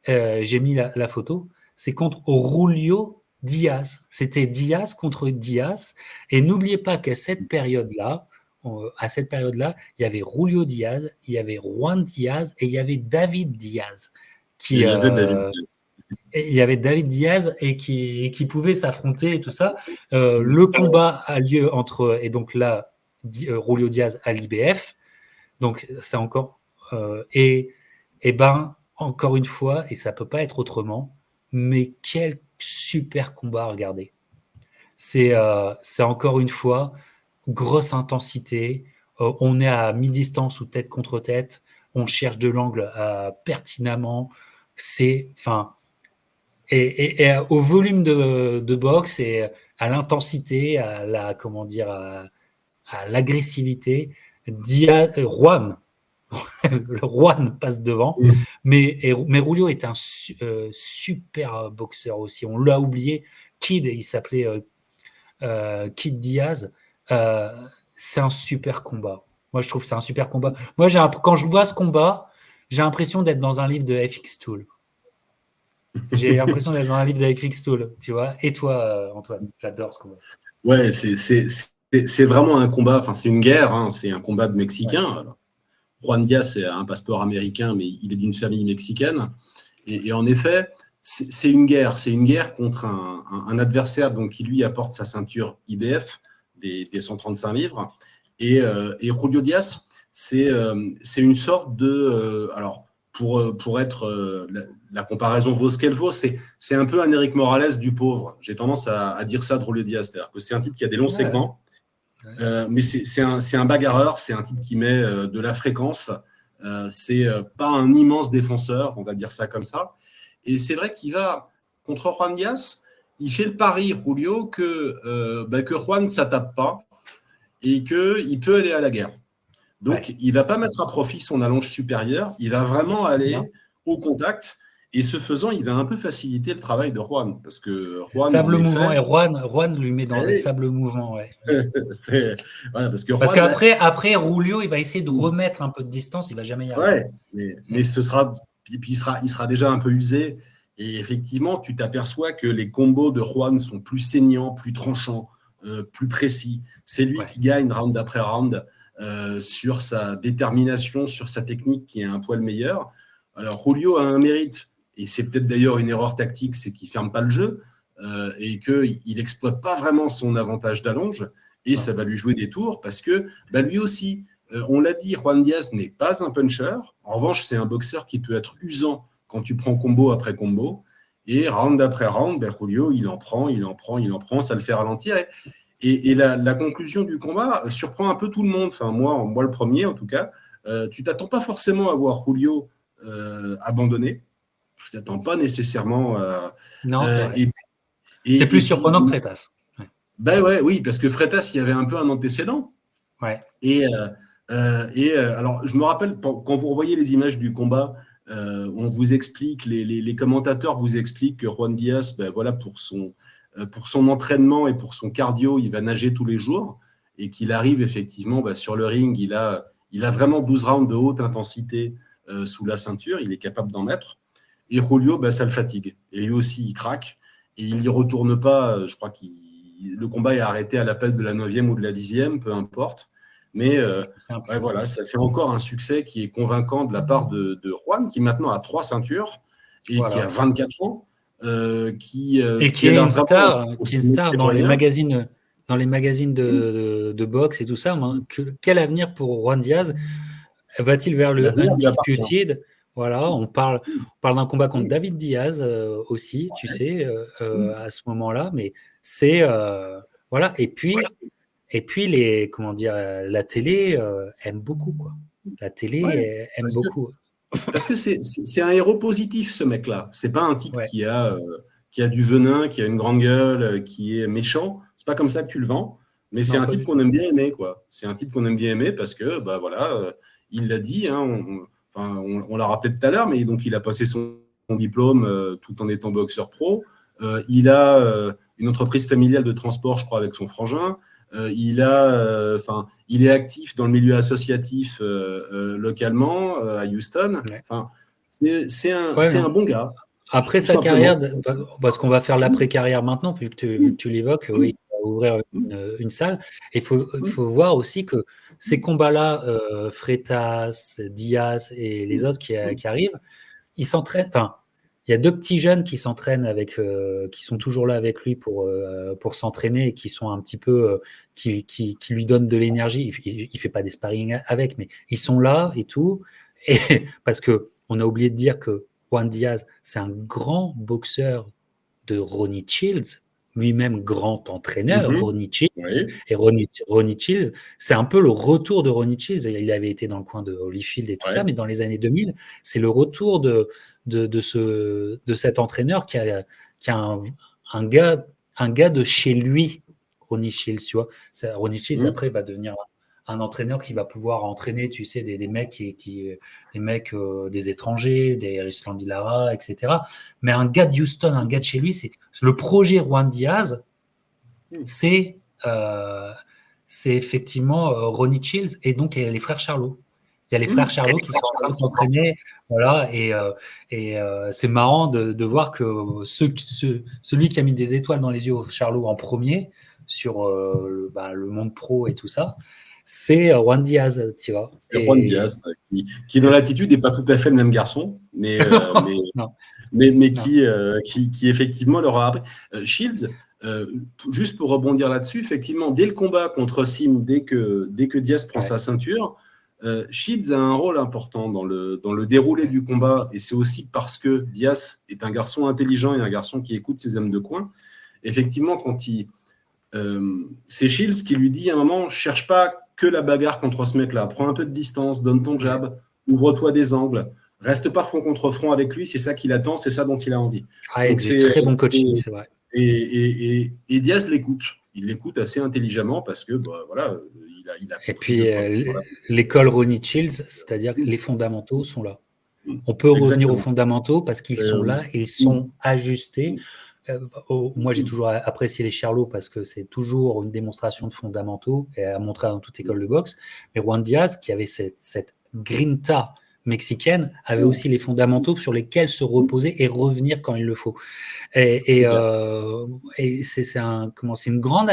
J'ai mis la photo. C'est contre Julio Diaz. C'était Diaz contre Diaz. Et n'oubliez pas qu'à cette période-là, il y avait Julio Diaz, il y avait Juan Diaz et il y avait David Diaz. Il y avait David Diaz et qui pouvait s'affronter et tout ça. Le combat a lieu entre, et donc là, Julio Diaz à l'IBF. Donc, c'est encore. Encore une fois, et ça ne peut pas être autrement, mais quel super combat à regarder. C'est encore une fois grosse intensité. On est à mi-distance ou tête contre tête. On cherche de l'angle pertinemment. Et au volume de boxe et à l'intensité, à l'agressivité, Juan passe devant, mais Julio est un super boxeur aussi. On l'a oublié. Il s'appelait Kid Diaz. C'est un super combat. Moi, je trouve que c'est un super combat. Moi, quand je vois ce combat, j'ai l'impression d'être dans un livre de FX Tool. J'ai l'impression d'être dans un livre de FX Tool, tu vois. Et toi, Antoine, j'adore ce combat. Ouais, c'est vraiment un combat. Enfin, c'est une guerre. Hein, c'est un combat de Mexicains. Ouais. Juan Diaz, c'est un passeport américain, mais il est d'une famille mexicaine. Et en effet, c'est une guerre. C'est une guerre contre un adversaire donc, qui lui apporte sa ceinture IBF des 135 livres. Et Julio Diaz, c'est une sorte de... alors, pour être... la comparaison vaut ce qu'elle vaut. C'est un peu un Eric Morales du pauvre. J'ai tendance à dire ça de Julio Diaz. C'est-à-dire que c'est un type qui a des longs segments. Mais c'est un bagarreur, c'est un type qui met de la fréquence. C'est pas un immense défenseur, on va dire ça comme ça. Et c'est vrai qu'il va contre Juan Diaz, il fait le pari, Julio, que Juan ne s'attaque pas et qu'il peut aller à la guerre. Donc, il ne va pas mettre à profit son allonge supérieure, il va vraiment aller au contact. Et ce faisant, il va un peu faciliter le travail de Juan. Parce que Juan, sable mouvant, et Juan lui met dans des sables mouvants. Ouais. Voilà, parce qu'après, Julio, il va essayer de remettre un peu de distance, il ne va jamais y arriver. Ouais, mais ce sera, puis il sera déjà un peu usé. Et effectivement, tu t'aperçois que les combos de Juan sont plus saignants, plus tranchants, plus précis. C'est lui qui gagne round après round sur sa détermination, sur sa technique qui est un poil meilleur. Alors, Julio a un mérite. Et c'est peut-être d'ailleurs une erreur tactique, c'est qu'il ne ferme pas le jeu et qu'il n'exploite pas vraiment son avantage d'allonge. Et ça va lui jouer des tours parce que lui aussi, On l'a dit, Juan Diaz n'est pas un puncher. En revanche, c'est un boxeur qui peut être usant quand tu prends combo après combo. Et round après round, ben, Julio, il en prend, ça le fait ralentir. Et la conclusion du combat surprend un peu tout le monde. Enfin, moi le premier en tout cas. Tu t'attends pas forcément à voir Julio abandonner. Tu t'attends pas nécessairement. Non, c'est vrai. Et, c'est plus puis, surprenant que Freitas. Ouais. Ben ouais, oui, parce que Freitas, il y avait un peu un antécédent. Ouais. Alors, je me rappelle, quand vous revoyez les images du combat, on vous explique, les commentateurs vous expliquent que Juan Diaz, ben voilà, pour son entraînement et pour son cardio, il va nager tous les jours et qu'il arrive effectivement ben, sur le ring, il a vraiment 12 rounds de haute intensité sous la ceinture, il est capable d'en mettre. Et Julio, ben, ça le fatigue. Et lui aussi, il craque et il n'y retourne pas. Je crois que le combat est arrêté à l'appel de la 9e ou de la 10e, peu importe. Mais ouais, voilà, ça fait encore un succès qui est convaincant de la part de Juan, qui maintenant a 3 ceintures et qui a 24 ans. Qui est une star, dans les magazines de boxe et tout ça. Quel avenir pour Juan Diaz? Va-t-il vers le Undisputed? Voilà, on parle d'un combat contre David Diaz aussi, tu sais, à ce moment-là, mais c'est voilà. Et puis la télé aime beaucoup, quoi. La télé aime beaucoup. Parce que c'est un héros positif, ce mec-là. C'est pas un type qui a du venin, qui a une grande gueule, qui est méchant. C'est pas comme ça que tu le vends. Mais c'est un type qu'on aime bien aimer, quoi. C'est un type qu'on aime bien aimer parce que, bah voilà, il l'a dit, hein, on l'a rappelé tout à l'heure, mais donc il a passé son diplôme tout en étant boxeur pro. Il a une entreprise familiale de transport, je crois, avec son frangin. Il est actif dans le milieu associatif localement à Houston. Enfin, c'est un bon gars. Après sa carrière, parce qu'on va faire l'après-carrière maintenant, vu que tu l'évoques, oui, il va ouvrir une salle. Et il faut voir aussi que ces combats-là, Freitas, Diaz et les autres qui arrivent, ils s'entraînent. Enfin, il y a 2 petits jeunes qui s'entraînent qui sont toujours là avec lui pour s'entraîner et qui sont un petit peu, qui lui donnent de l'énergie. Il fait pas des sparring avec, mais ils sont là et tout. Et parce que on a oublié de dire que Juan Diaz, c'est un grand boxeur de Ronnie Childs, lui-même grand entraîneur, Ronnie Childs. Oui. Et Ronnie Childs, c'est un peu le retour de Ronnie Childs. Il avait été dans le coin de Holyfield et tout ça, mais dans les années 2000, c'est le retour de cet entraîneur qui a un gars de chez lui, Ronnie Childs, tu vois. Ronnie Childs, après, va devenir un entraîneur qui va pouvoir entraîner, tu sais, des mecs des étrangers, des Ruslan Lara, etc. Mais un gars de Houston, un gars de chez lui, c'est le projet Juan Diaz, c'est effectivement Ronnie Childs et donc les frères Charlot. Il y a les frères Charlot qui sont en train de s'entraîner, voilà, et c'est marrant de voir que celui qui a mis des étoiles dans les yeux aux Charlot en premier sur le monde pro et tout ça, c'est Juan Diaz, tu vois. C'est Juan Diaz, qui dans l'attitude n'est pas tout à fait le même garçon, mais qui effectivement leur a appris. Shields, juste pour rebondir là-dessus, effectivement, dès le combat contre Sim, dès que Diaz prend sa ceinture, Shields a un rôle important dans le déroulé du combat, et c'est aussi parce que Diaz est un garçon intelligent et un garçon qui écoute ses hommes de coin. Effectivement, c'est Shields qui lui dit à un moment, cherche pas que la bagarre contre ce mec-là, prends un peu de distance, donne ton jab, ouvre-toi des angles, reste pas front contre front avec lui, c'est ça qu'il attend, c'est ça dont il a envie. Donc c'est très bon coaching, c'est vrai. Et Diaz l'écoute, il l'écoute assez intelligemment parce que voilà, il a. Et puis l'école Ronnie Childs, c'est-à-dire que les fondamentaux sont là. On peut revenir aux fondamentaux parce qu'ils sont là, ils sont ajustés. Moi, j'ai toujours apprécié les Charlots parce que c'est toujours une démonstration de fondamentaux et à montrer dans toute école de boxe. Mais Juan Diaz, qui avait cette grinta mexicaine, avait aussi les fondamentaux sur lesquels se reposer et revenir quand il le faut. Et c'est une grande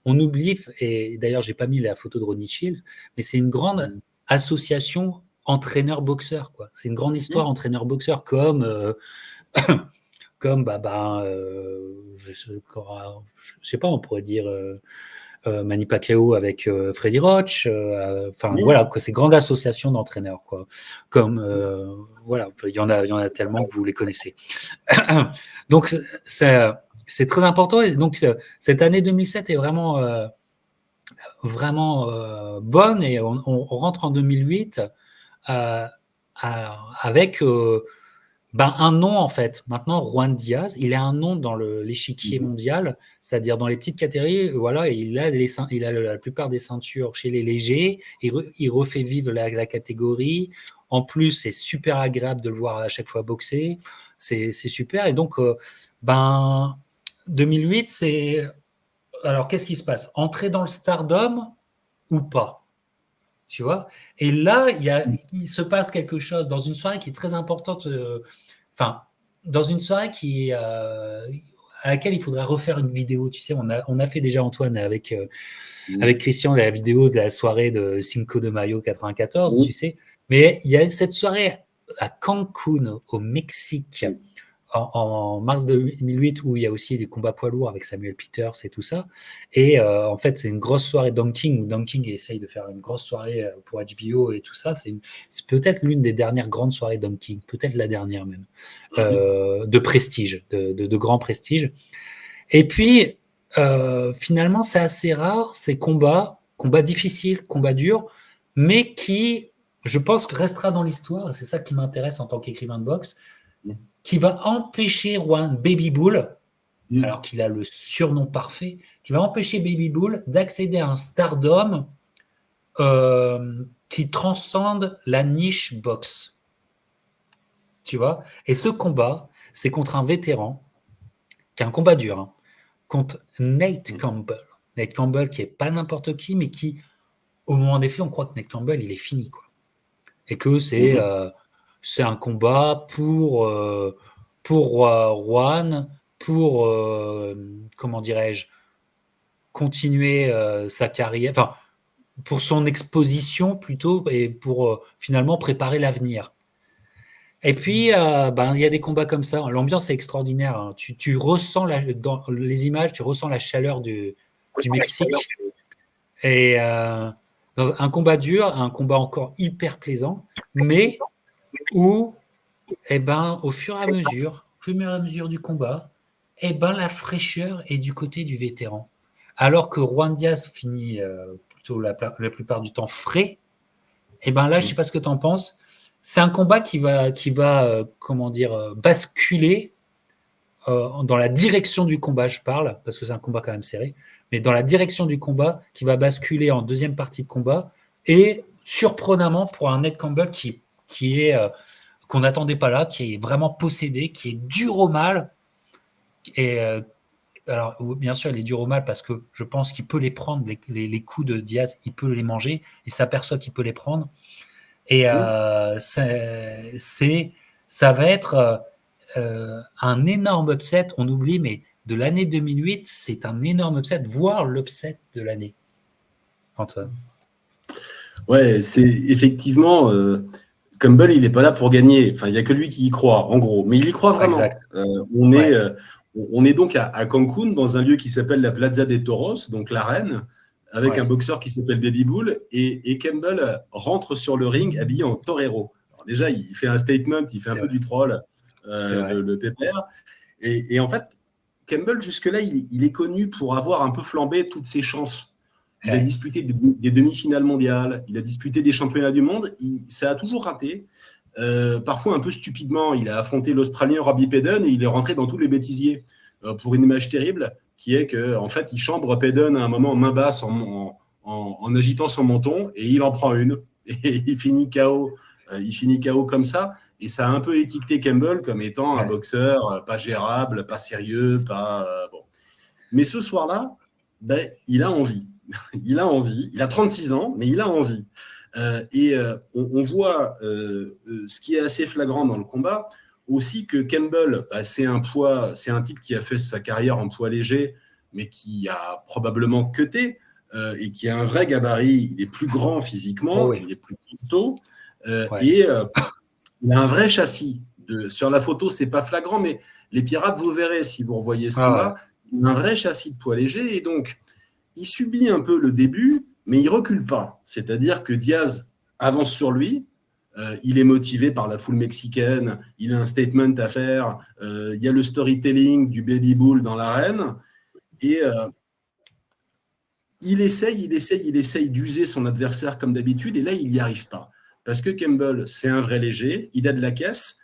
on oublie, et d'ailleurs, j'ai pas mis la photo de Ronnie Childs, mais c'est une grande association entraîneur-boxeur, quoi. C'est une grande histoire entraîneur-boxeur comme je sais pas, on pourrait dire Manny Pacquiao avec Freddie Roach, voilà, ces grandes associations d'entraîneurs, quoi. Comme voilà, il y en a tellement que vous les connaissez. Donc c'est très important. Et donc cette année 2007 est vraiment bonne, et on rentre en 2008 avec un nom, en fait. Maintenant, Juan Diaz, il a un nom dans l'échiquier mondial, c'est-à-dire dans les petites catégories. Voilà, il a la plupart des ceintures chez les légers. Il refait vivre la catégorie. En plus, c'est super agréable de le voir à chaque fois boxer. C'est super. Et donc, 2008, c'est... Alors, qu'est-ce qui se passe? Entrer dans le Stardom ou pas? Tu vois? Et là, il se passe quelque chose dans une soirée qui est très importante. Dans une soirée à laquelle il faudrait refaire une vidéo. Tu sais, on a fait déjà, Antoine, avec Christian, la vidéo de la soirée de Cinco de Mayo 94, tu sais. Mais il y a cette soirée à Cancun, au Mexique, en mars 2008, où il y a aussi des combats poids lourds avec Samuel Peters et tout ça. Et en fait, c'est une grosse soirée Dunking, où Dunking essaye de faire une grosse soirée pour HBO et tout ça. C'est peut-être l'une des dernières grandes soirées Dunking, peut-être la dernière même, de prestige, de grand prestige. Et puis, finalement, c'est assez rare, ces combats difficiles, combats durs, mais qui, je pense, restera dans l'histoire. C'est ça qui m'intéresse en tant qu'écrivain de boxe, qui va empêcher Baby Bull, alors qu'il a le surnom parfait, qui va empêcher Baby Bull d'accéder à un stardom qui transcende la niche boxe. Tu vois? Et ce combat, c'est contre un vétéran, qui est un combat dur, contre Nate Campbell. Nate Campbell, qui n'est pas n'importe qui, mais qui, au moment des faits, on croit que Nate Campbell, il est fini, quoi. Et que c'est un combat pour Juan, pour, comment dirais-je, continuer sa carrière, enfin, pour son exposition plutôt, et pour finalement préparer l'avenir. Et puis, il y a des combats comme ça. L'ambiance est extraordinaire, hein. Tu ressens dans les images, tu ressens la chaleur du Mexique. Et dans un combat dur, un combat encore hyper plaisant, mais où, au fur et à mesure du combat, la fraîcheur est du côté du vétéran. Alors que Juan Diaz finit plutôt la plupart du temps frais, là, je ne sais pas ce que tu en penses. C'est un combat qui va basculer dans la direction du combat, je parle, parce que c'est un combat quand même serré, mais dans la direction du combat, qui va basculer en deuxième partie de combat, et surprenamment pour un Nate Campbell qui est qu'on n'attendait pas là, qui est vraiment possédé, qui est dur au mal. Et alors, bien sûr, il est dur au mal parce que je pense qu'il peut les prendre, les coups de Diaz, il peut les manger, il s'aperçoit qu'il peut les prendre. Et ça va être un énorme upset. On oublie, mais de l'année 2008, c'est un énorme upset, voire l'upset de l'année. Antoine. Ouais, c'est effectivement, Campbell, il n'est pas là pour gagner. Enfin, il n'y a que lui qui y croit, en gros. Mais il y croit vraiment. On est donc à Cancun, dans un lieu qui s'appelle la Plaza de Toros, donc l'arène, avec un boxeur qui s'appelle Baby Bull. Et Campbell rentre sur le ring habillé en torero. Alors déjà, il fait un statement, il fait un peu du troll, le pépère. Et en fait, Campbell, jusque-là, il est connu pour avoir un peu flambé toutes ses chances. Il a disputé des demi-finales mondiales, il a disputé des championnats du monde, ça a toujours raté. Parfois un peu stupidement, il a affronté l'Australien Robbie Peden et il est rentré dans tous les bêtisiers pour une image terrible, qui est qu'en fait, il chambre Peden à un moment main basse en agitant son menton, et il en prend une, et il finit KO comme ça. Et ça a un peu étiqueté Campbell comme étant un boxeur pas gérable, pas sérieux, pas bon. Mais ce soir-là, il a envie. Il a 36 ans, mais il a envie. On voit ce qui est assez flagrant dans le combat, aussi que Campbell, c'est un type qui a fait sa carrière en poids léger, mais qui a probablement cuté, et qui a un vrai gabarit. Il est plus grand physiquement, il est plus costaud, et il a un vrai châssis. Sur la photo, c'est pas flagrant, mais les pirates, vous verrez si vous revoyez ce combat, il a un vrai châssis de poids léger, et donc il subit un peu le début, mais il recule pas. C'est-à-dire que Diaz avance sur lui. Il est motivé par la foule mexicaine, il a un statement à faire, il y a le storytelling du baby bull dans l'arène, et il essaye d'user son adversaire comme d'habitude, et là, il n'y arrive pas. Parce que Campbell, c'est un vrai léger, il a de la caisse,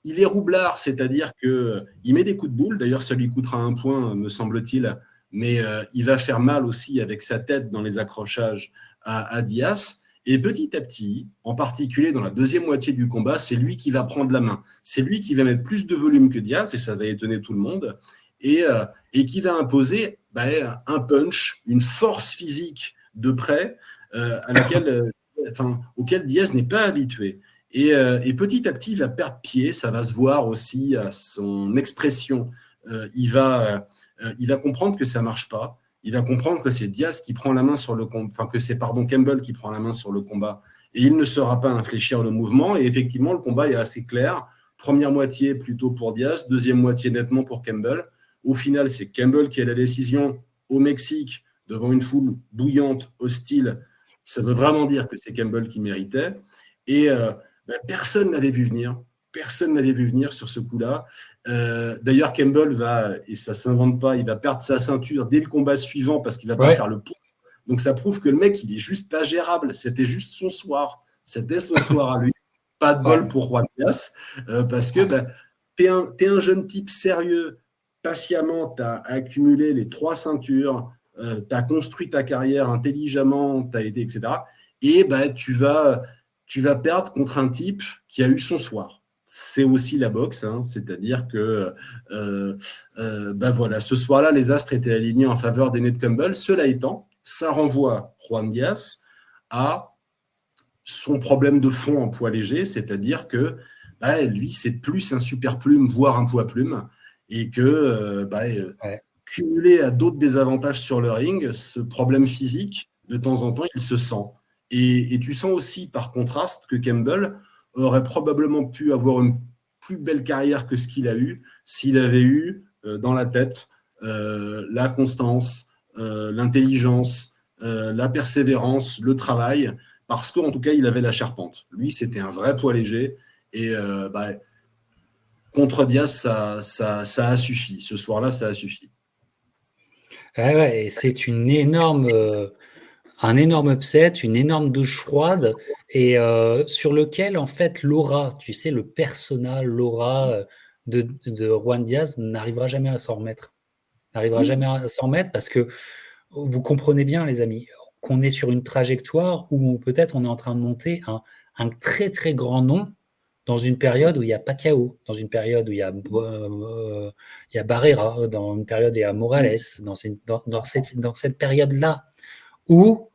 il est roublard, c'est-à-dire qu'il met des coups de boule, d'ailleurs, ça lui coûtera un point, me semble-t-il, mais il va faire mal aussi avec sa tête dans les accrochages à Diaz. Et petit à petit, en particulier dans la deuxième moitié du combat, c'est lui qui va prendre la main. C'est lui qui va mettre plus de volume que Diaz, et ça va étonner tout le monde, et qui va imposer un punch, une force physique de près auquel Diaz n'est pas habitué. Et petit à petit, il va perdre pied, ça va se voir aussi à son expression. Il va comprendre que ça ne marche pas. Il va comprendre que c'est Diaz qui prend la main sur le combat, enfin que c'est Campbell qui prend la main sur le combat. Et il ne sera pas infléchir le mouvement. Et effectivement, le combat est assez clair. Première moitié plutôt pour Diaz, deuxième moitié nettement pour Campbell. Au final, c'est Campbell qui a la décision au Mexique devant une foule bouillante, hostile. Ça veut vraiment dire que c'est Campbell qui méritait. Et personne n'avait vu venir. Personne n'avait vu venir sur ce coup-là. D'ailleurs, Campbell et ça ne s'invente pas, il va perdre sa ceinture dès le combat suivant parce qu'il ne va pas faire le point. Donc ça prouve que le mec, il est juste pas gérable. C'était juste son soir. C'était son soir à lui. Pas de bol pour Juan Diaz. Parce que tu es un jeune type sérieux, patiemment, tu as accumulé les 3 ceintures, tu as construit ta carrière intelligemment, tu as été, etc. Et tu vas perdre contre un type qui a eu son soir. C'est aussi la boxe, hein, c'est-à-dire que voilà, ce soir-là, les astres étaient alignés en faveur d'Ennett Campbell. Cela étant, ça renvoie Juan Diaz à son problème de fond en poids léger, c'est-à-dire que lui, c'est plus un super plume, voire un poids plume, et que cumulé à d'autres désavantages sur le ring, ce problème physique, de temps en temps, il se sent. Et tu sens aussi, par contraste, que Campbell aurait probablement pu avoir une plus belle carrière que ce qu'il a eu s'il avait eu dans la tête la constance, l'intelligence, la persévérance, le travail, parce qu'en tout cas, il avait la charpente. Lui, c'était un vrai poids léger, et contre Diaz, ça a suffi. Ce soir-là, ça a suffi. Et c'est un énorme upset, une énorme douche froide, et sur lequel, en fait, l'aura, tu sais, le persona, l'aura de Juan Diaz n'arrivera jamais à s'en remettre. N'arrivera jamais à s'en remettre parce que vous comprenez bien, les amis, qu'on est sur une trajectoire où peut-être on est en train de monter un très, très grand nom dans une période où il n'y a pas Pacquiao, dans une période où il y a Barrera, dans une période où il y a Morales, dans cette période-là, où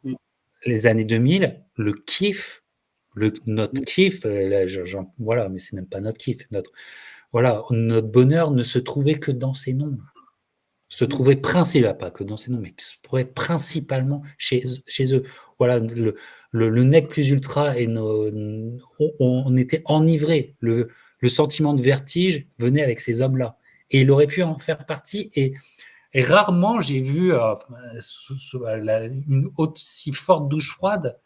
les années 2000, le kiff, notre kiff, voilà, mais c'est même pas notre kiff, notre bonheur ne se trouvait que dans ces noms. Se trouvait principalement, pas que dans ces noms, mais se trouvait principalement chez eux. Voilà, le nec plus ultra, et on était enivrés. Le sentiment de vertige venait avec ces hommes-là. Et il aurait pu en faire partie. Et rarement j'ai vu une aussi forte douche froide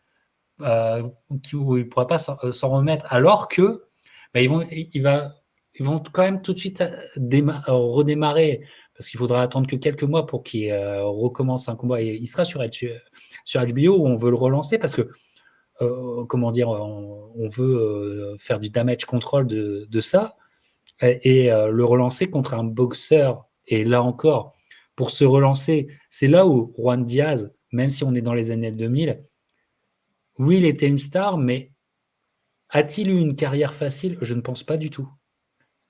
où il ne pourra pas s'en remettre, alors que ils vont quand même tout de suite redémarrer, parce qu'il faudra attendre que quelques mois pour qu'il recommence un combat. Et il sera sur HBO où on veut le relancer parce que, on veut faire du damage control de ça et le relancer contre un boxeur. Et là encore, pour se relancer, c'est là où Juan Diaz, même si on est dans les années 2000, oui, il était une star, mais a-t-il eu une carrière facile? Je ne pense pas du tout.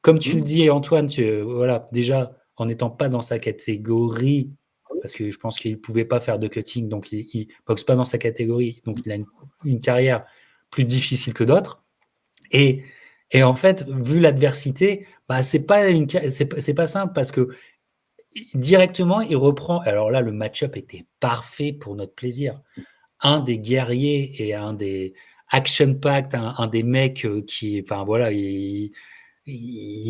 Comme tu le dis, Antoine, voilà, déjà, en n'étant pas dans sa catégorie, parce que je pense qu'il ne pouvait pas faire de cutting, donc il ne boxe pas dans sa catégorie, donc il a une carrière plus difficile que d'autres. Et en fait, vu l'adversité, c'est pas simple, parce que directement, il reprend. Alors là, le match-up était parfait pour notre plaisir. Un des guerriers et un des action-packed, un des mecs qui, enfin voilà, il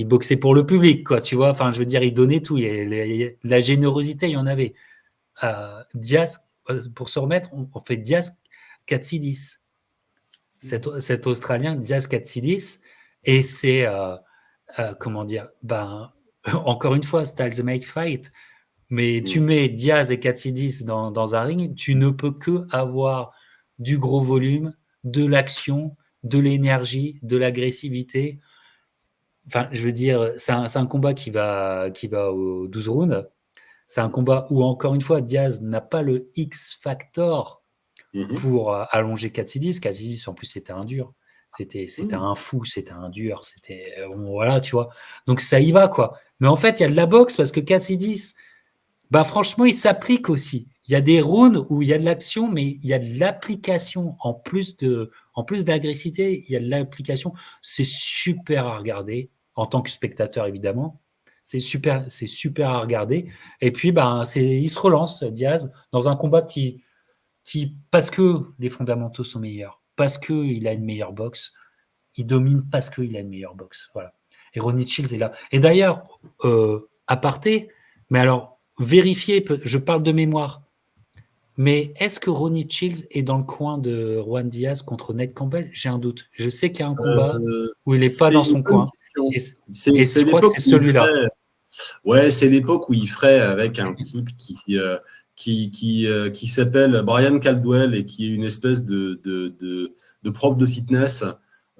boxait pour le public, quoi, tu vois. Enfin, je veux dire, il donnait tout. La générosité, il y en avait. Diaz, pour se remettre, on fait Diaz Katsidis. Cet Australien, Diaz Katsidis, et c'est, comment dire, encore une fois, styles make fight, mais tu mets Diaz et Katsidis dans un ring, tu ne peux que avoir du gros volume, de l'action, de l'énergie, de l'agressivité. Enfin, je veux dire, c'est un combat qui va aux 12 rounds. C'est un combat où, encore une fois, Diaz n'a pas le X factor pour allonger Katsidis. Katsidis, en plus, c'était un dur. C'était un fou, c'était un dur. Voilà, tu vois. Donc, ça y va, quoi. Mais en fait, il y a de la boxe parce que Katsidis, franchement, il s'applique aussi. Il y a des rounds où il y a de l'action, mais il y a de l'application. En plus d'agressivité, il y a de l'application. C'est super à regarder, en tant que spectateur, évidemment. C'est super à regarder. Et puis, il se relance, Diaz, dans un combat qui, parce que les fondamentaux sont meilleurs, parce qu'il a une meilleure boxe, il domine parce qu'il a une meilleure boxe. Voilà. Et Ronnie Shields est là. Et d'ailleurs, aparté, mais alors, vérifiez, je parle de mémoire, mais est-ce que Ronnie Shields est dans le coin de Juan Diaz contre Ned Campbell? J'ai un doute. Je sais qu'il y a un combat où il n'est pas C'est dans une son bonne coin. question. Et C'est je crois que l'époque c'est où il celui-là. ferait. Ouais, c'est l'époque où il ferait avec un type qui s'appelle Brian Caldwell et qui est une espèce de prof de fitness.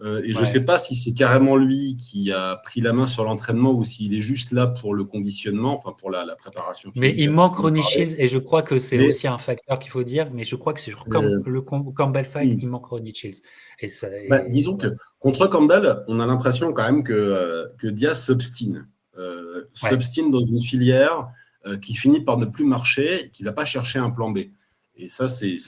Et je ne sais pas si c'est carrément lui qui a pris la main sur l'entraînement ou s'il est juste là pour le conditionnement, enfin pour la préparation Mais physique il à manque proprement Ronnie parler. Shields et je crois que c'est Mais aussi un facteur qu'il faut dire. Mais je crois que c'est euh, le Campbell fight, il manque Ronnie Shields. disons que Voilà. contre Campbell, on a l'impression quand même que Diaz s'obstine dans une filière qui finit par ne plus marcher, et qui ne va pas chercher un plan B. Et ça, c'est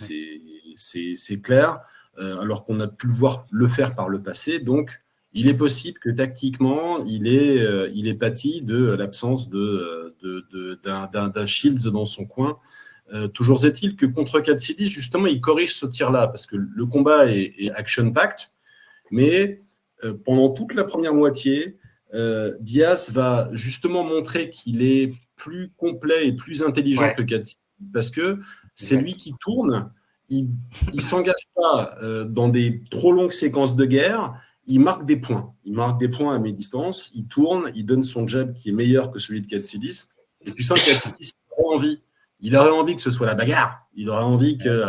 clair, alors qu'on a pu le voir le faire par le passé. Donc, il est possible que tactiquement, il est pâti de l'absence d'un Shields dans son coin. Toujours est-il que contre Katsidis, justement, il corrige ce tir-là, parce que le combat est action-packed, mais pendant toute la première moitié, Diaz va justement montrer qu'il est plus complet et plus intelligent que Katsidis, parce que c'est lui qui tourne, il ne s'engage pas dans des trop longues séquences de guerre, il marque des points. Il marque des points à mi-distance, il tourne, il donne son jab qui est meilleur que celui de Katsidis, et tu sens que Katsidis a envie. Il aurait envie que ce soit la bagarre. Il aurait envie que.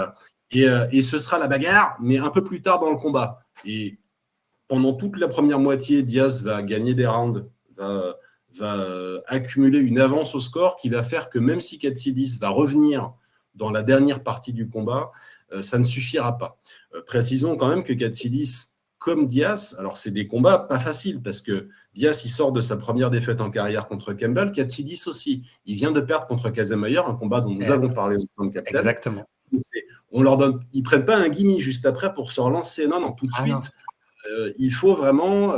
Et ce sera la bagarre, mais un peu plus tard dans le combat. Et pendant toute la première moitié, Diaz va gagner des rounds, va accumuler une avance au score qui va faire que même si Katsidis va revenir dans la dernière partie du combat, ça ne suffira pas. Précisons quand même que Katsidis, comme Diaz, alors c'est des combats pas faciles parce que Diaz, il sort de sa première défaite en carrière contre Campbell, Katsidis aussi. Il vient de perdre contre Casamayer, un combat dont nous avons parlé au temps de Captain. Exactement. On leur donne, ils ne prennent pas un gimme juste après pour se relancer. Non, tout de suite. Il faut vraiment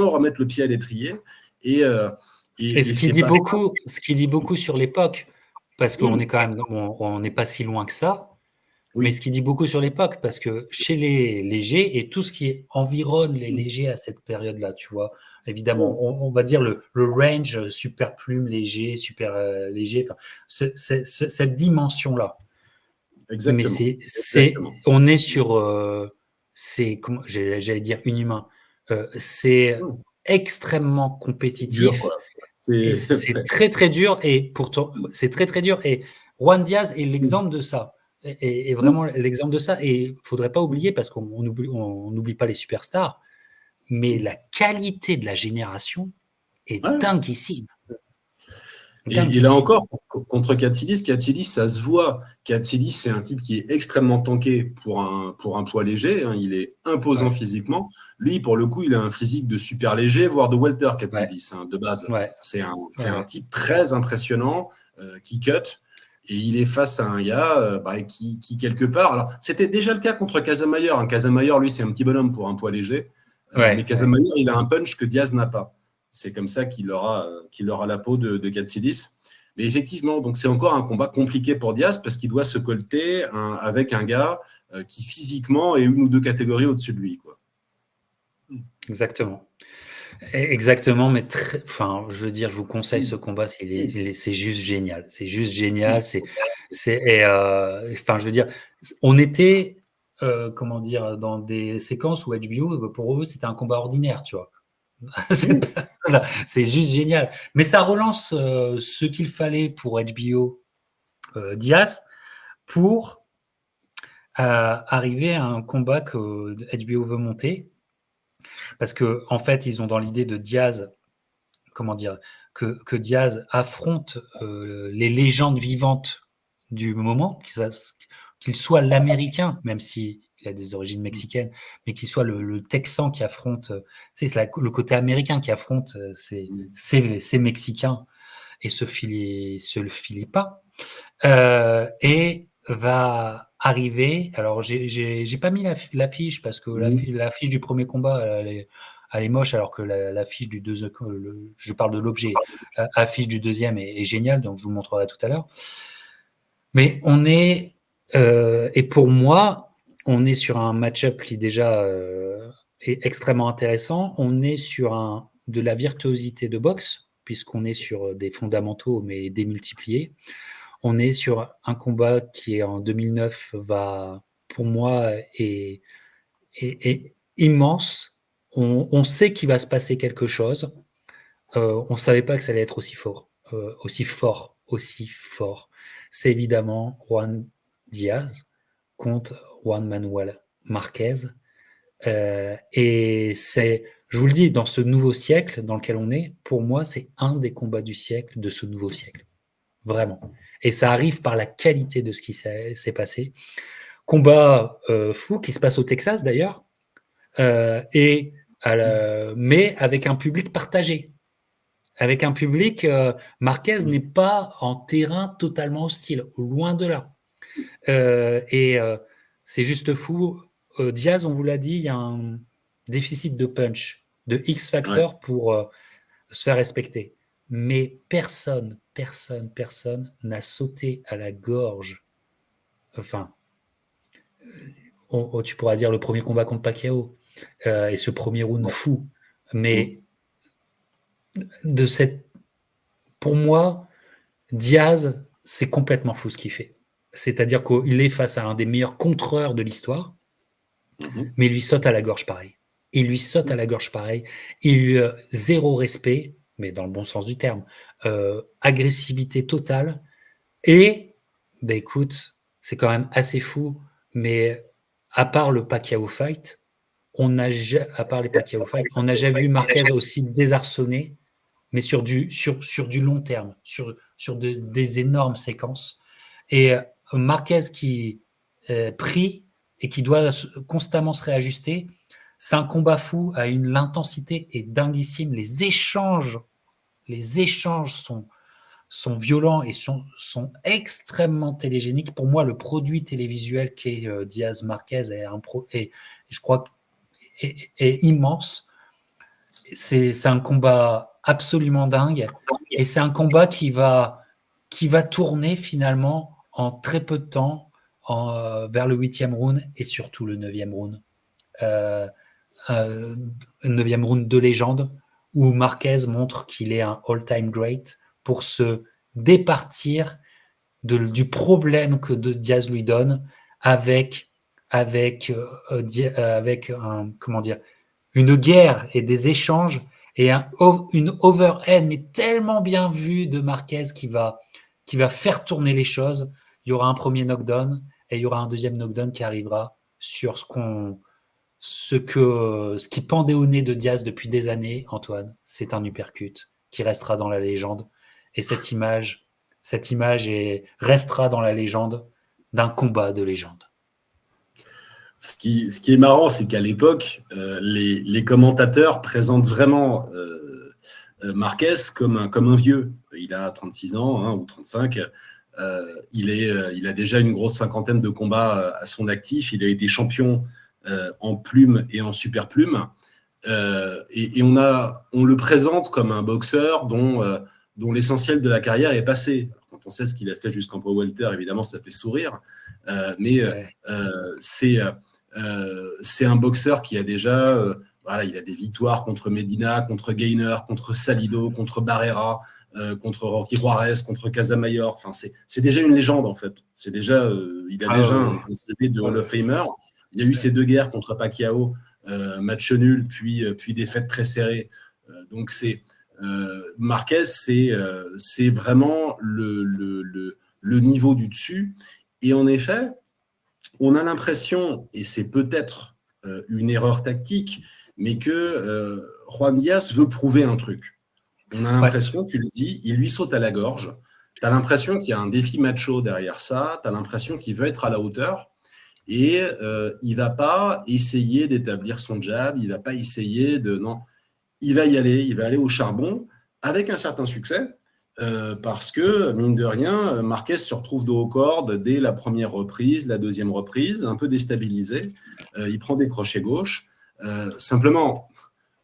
remettre le pied à l'étrier. Et ce qui dit beaucoup sur l'époque, parce qu'on est quand même, on n'est pas si loin que ça, mais ce qui dit beaucoup sur l'époque, parce que chez les légers et tout ce qui environne les légers à cette période-là, tu vois, évidemment, on va dire le range super plume léger, super léger, cette dimension-là. Exactement. Mais on est sur, j'allais dire inhumain, c'est extrêmement compétitif. C'est très très dur et pourtant c'est très très dur et Juan Diaz est l'exemple de ça et vraiment l'exemple de ça et il faudrait pas oublier parce qu'on n'oublie pas les superstars mais la qualité de la génération est dinguissime. Et là encore, contre Katsidis, ça se voit. Katsidis, c'est un type qui est extrêmement tanké pour un poids léger. Hein. Il est imposant physiquement. Lui, pour le coup, il a un physique de super léger, voire de welter, Katsidis, de base. C'est un type très impressionnant qui cut. Et il est face à un gars qui, quelque part... Alors, c'était déjà le cas contre Casamayer. Casamayer, lui, c'est un petit bonhomme pour un poids léger. Mais Casamayer, il a un punch que Diaz n'a pas. C'est comme ça qu'il aura la peau de Katsidis. Mais effectivement, donc c'est encore un combat compliqué pour Diaz parce qu'il doit se colter avec un gars qui physiquement est une ou deux catégories au-dessus de lui, quoi. Exactement. Exactement, mais enfin, je veux dire, je vous conseille ce Oui, combat, oui. c'est juste génial. C'est juste génial. Oui. Enfin, je veux dire, on était, comment dire, dans des séquences où HBO, pour eux, c'était un combat ordinaire, tu vois. Oui. Voilà, c'est juste génial. Mais ça relance ce qu'il fallait pour HBO Diaz pour arriver à un combat que HBO veut monter. Parce que en fait, ils ont dans l'idée de Diaz, comment dire, que Diaz affronte les légendes vivantes du moment, qu'il soit l'Américain, même s'il a des origines mexicaines, mais qu'il soit le Texan qui affronte, c'est le côté américain qui affronte ces Mexicains et se le filit pas, et va arriver. Alors, j'ai pas mis l'affiche parce que l'affiche du premier combat, elle est moche, alors que l'affiche du deuxième, je parle de l'objet, l'affiche du deuxième est géniale, donc je vous montrerai tout à l'heure. Mais et pour moi, on est sur un match-up qui déjà est extrêmement intéressant. On est sur de la virtuosité de boxe, puisqu'on est sur des fondamentaux, mais démultipliés. On est sur un combat qui est en 2009, pour moi, est immense. On sait qu'il va se passer quelque chose. On ne savait pas que ça allait être aussi fort, aussi fort, aussi fort. C'est évidemment Juan Diaz contre Juan Manuel Marquez. Je vous le dis, dans ce nouveau siècle dans lequel on est, pour moi, c'est un des combats du siècle, de ce nouveau siècle. Vraiment. Et ça arrive par la qualité de ce qui s'est passé. Combat fou qui se passe au Texas d'ailleurs, mais avec un public partagé. Avec un public, Marquez n'est pas en terrain totalement hostile, loin de là. C'est juste fou. Diaz, on vous l'a dit, il y a un déficit de punch, de X Ouais. factor pour se faire respecter. Mais personne n'a sauté à la gorge. Enfin, tu pourras dire le premier combat contre Pacquiao et ce premier round fou. Mais de cette, pour moi, Diaz, c'est complètement fou ce qu'il fait. C'est-à-dire qu'il est face à un des meilleurs contreurs de l'histoire, Mhm. mais il lui saute à la gorge pareil. Il lui saute à la gorge pareil. Il lui zéro respect, mais dans le bon sens du terme, agressivité totale. Et, ben écoute, c'est quand même assez fou, mais à part le Pacquiao fight, à part les Pacquiao fight, on n'a jamais vu Marquez aussi désarçonné, mais sur du long terme, sur des énormes séquences. Et Marquez qui prie et qui doit constamment se réajuster, c'est un combat fou, l'intensité est dinguissime. Les échanges sont violents et sont extrêmement télégéniques. Pour moi, le produit télévisuel qu'est Diaz Marquez je crois, est immense. C'est un combat absolument dingue et c'est un combat qui va tourner finalement en très peu de temps vers le 8e round et surtout le 9e round. Euh, 9e round de légende où Marquez montre qu'il est un all-time great pour se départir du problème que Diaz lui donne avec, avec comment dire, une guerre et des échanges et une overhead, mais tellement bien vue de Marquez qui va faire tourner les choses. Il y aura un premier knockdown et il y aura un deuxième knockdown qui arrivera sur ce qui pendait au nez de Diaz depuis des années, Antoine. C'est un uppercut qui restera dans la légende. Et cette image restera dans la légende d'un combat de légende. Ce qui est marrant, c'est qu'à l'époque, les commentateurs présentent vraiment Marquez comme un vieux. Il a 36 ans ou 35. Il a déjà une grosse cinquantaine de combats à son actif. Il a été champion en plume et en super plume. Et on le présente comme un boxeur dont l'essentiel de la carrière est passé. Quand on sait ce qu'il a fait jusqu'en poids welter, évidemment, ça fait sourire. Mais Ouais. c'est un boxeur qui a déjà Voilà, il a des victoires contre Medina, contre Gainer, contre Salido, contre Barrera, contre Rocky Juarez, contre Casamayor. Enfin, c'est déjà une légende, en fait. C'est déjà, il a déjà un CV de Hall of Famer. Il y a eu ces 2 guerres contre Pacquiao, match nul, puis défaite très serrée. Donc, Marquez, c'est vraiment le niveau du dessus. Et en effet, on a l'impression, et c'est peut-être une erreur tactique, mais que Juan Diaz veut prouver un truc. On a l'impression, tu le dis, il lui saute à la gorge. Tu as l'impression qu'il y a un défi macho derrière ça. Tu as l'impression qu'il veut être à la hauteur. Et il ne va pas essayer d'établir son jab. Il ne va pas essayer de... Non, il va y aller. Il va aller au charbon avec un certain succès. Parce que, mine de rien, Marquez se retrouve dos aux cordes dès la première reprise, la deuxième reprise, un peu déstabilisé. Il prend des crochets gauche. Simplement,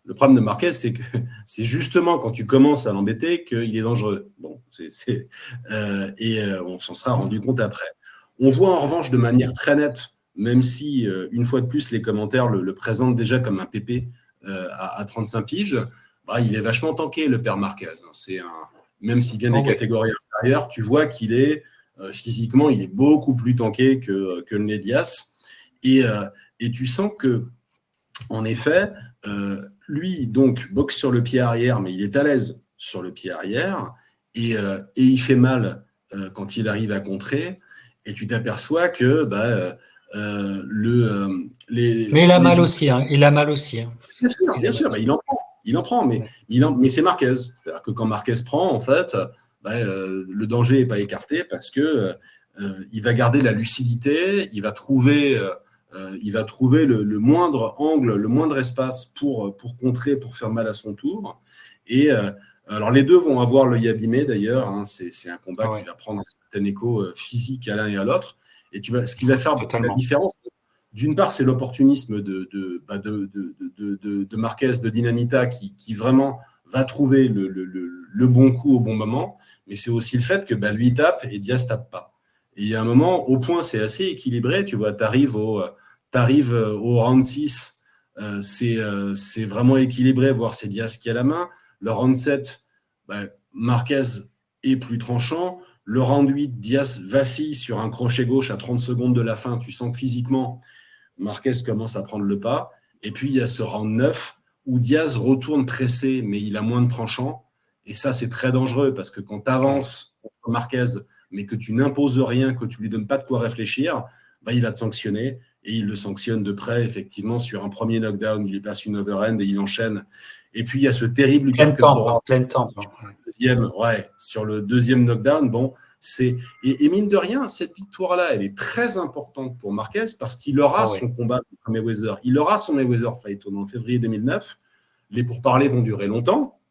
le problème de Marquez, c'est que c'est justement quand tu commences à l'embêter qu'il est dangereux. Bon, on s'en sera rendu compte après. On voit en revanche de manière très nette, même si, une fois de plus, les commentaires le présentent déjà comme un pépé à 35 piges, il est vachement tanké, le père Marquez. Même s'il vient des catégories inférieures, tu vois qu'il est physiquement, il est beaucoup plus tanké que le nez Diaz. Et tu sens que, en effet, lui, donc, boxe sur le pied arrière, mais il est à l'aise sur le pied arrière, et il fait mal quand il arrive à contrer, et tu t'aperçois que mais il a mal aussi, hein. Il a mal aussi. Hein. Bien sûr, il en prend, mais c'est Marquez. C'est-à-dire que quand Marquez prend, en fait, le danger n'est pas écarté parce que il va garder la lucidité, il va trouver le moindre angle, le moindre espace pour contrer, pour faire mal à son tour. Et alors, les deux vont avoir l'œil abîmé, d'ailleurs. Hein, c'est un combat qui va prendre un certain écho physique à l'un et à l'autre. Et ce qui va faire la différence, d'une part, c'est l'opportunisme de Marquez, de Dinamita, qui vraiment va trouver le bon coup au bon moment. Mais c'est aussi le fait que lui tape et Diaz tape pas. Et il y a un moment, au point, c'est assez équilibré. Tu vois, tu arrives au round 6, c'est vraiment équilibré, voire c'est Diaz qui a la main. Le round 7, Marquez est plus tranchant. Le round 8, Diaz vacille sur un crochet gauche à 30 secondes de la fin. Tu sens que physiquement, Marquez commence à prendre le pas. Et puis, il y a ce round 9 où Diaz retourne pressé, mais il a moins de tranchant. Et ça, c'est très dangereux parce que quand tu avances contre Marquez, mais que tu n'imposes rien, que tu ne lui donnes pas de quoi réfléchir, il va te sanctionner. Et il le sanctionne de près, effectivement, sur un premier knockdown. Il lui place une overhand et il enchaîne. Et puis, il y a ce terrible plein temps. Sur le deuxième knockdown. Bon, et mine de rien, cette victoire-là, elle est très importante pour Marquez parce qu'il aura son combat contre Mayweather. Il aura son Mayweather fight en février 2009. Les pourparlers vont durer longtemps.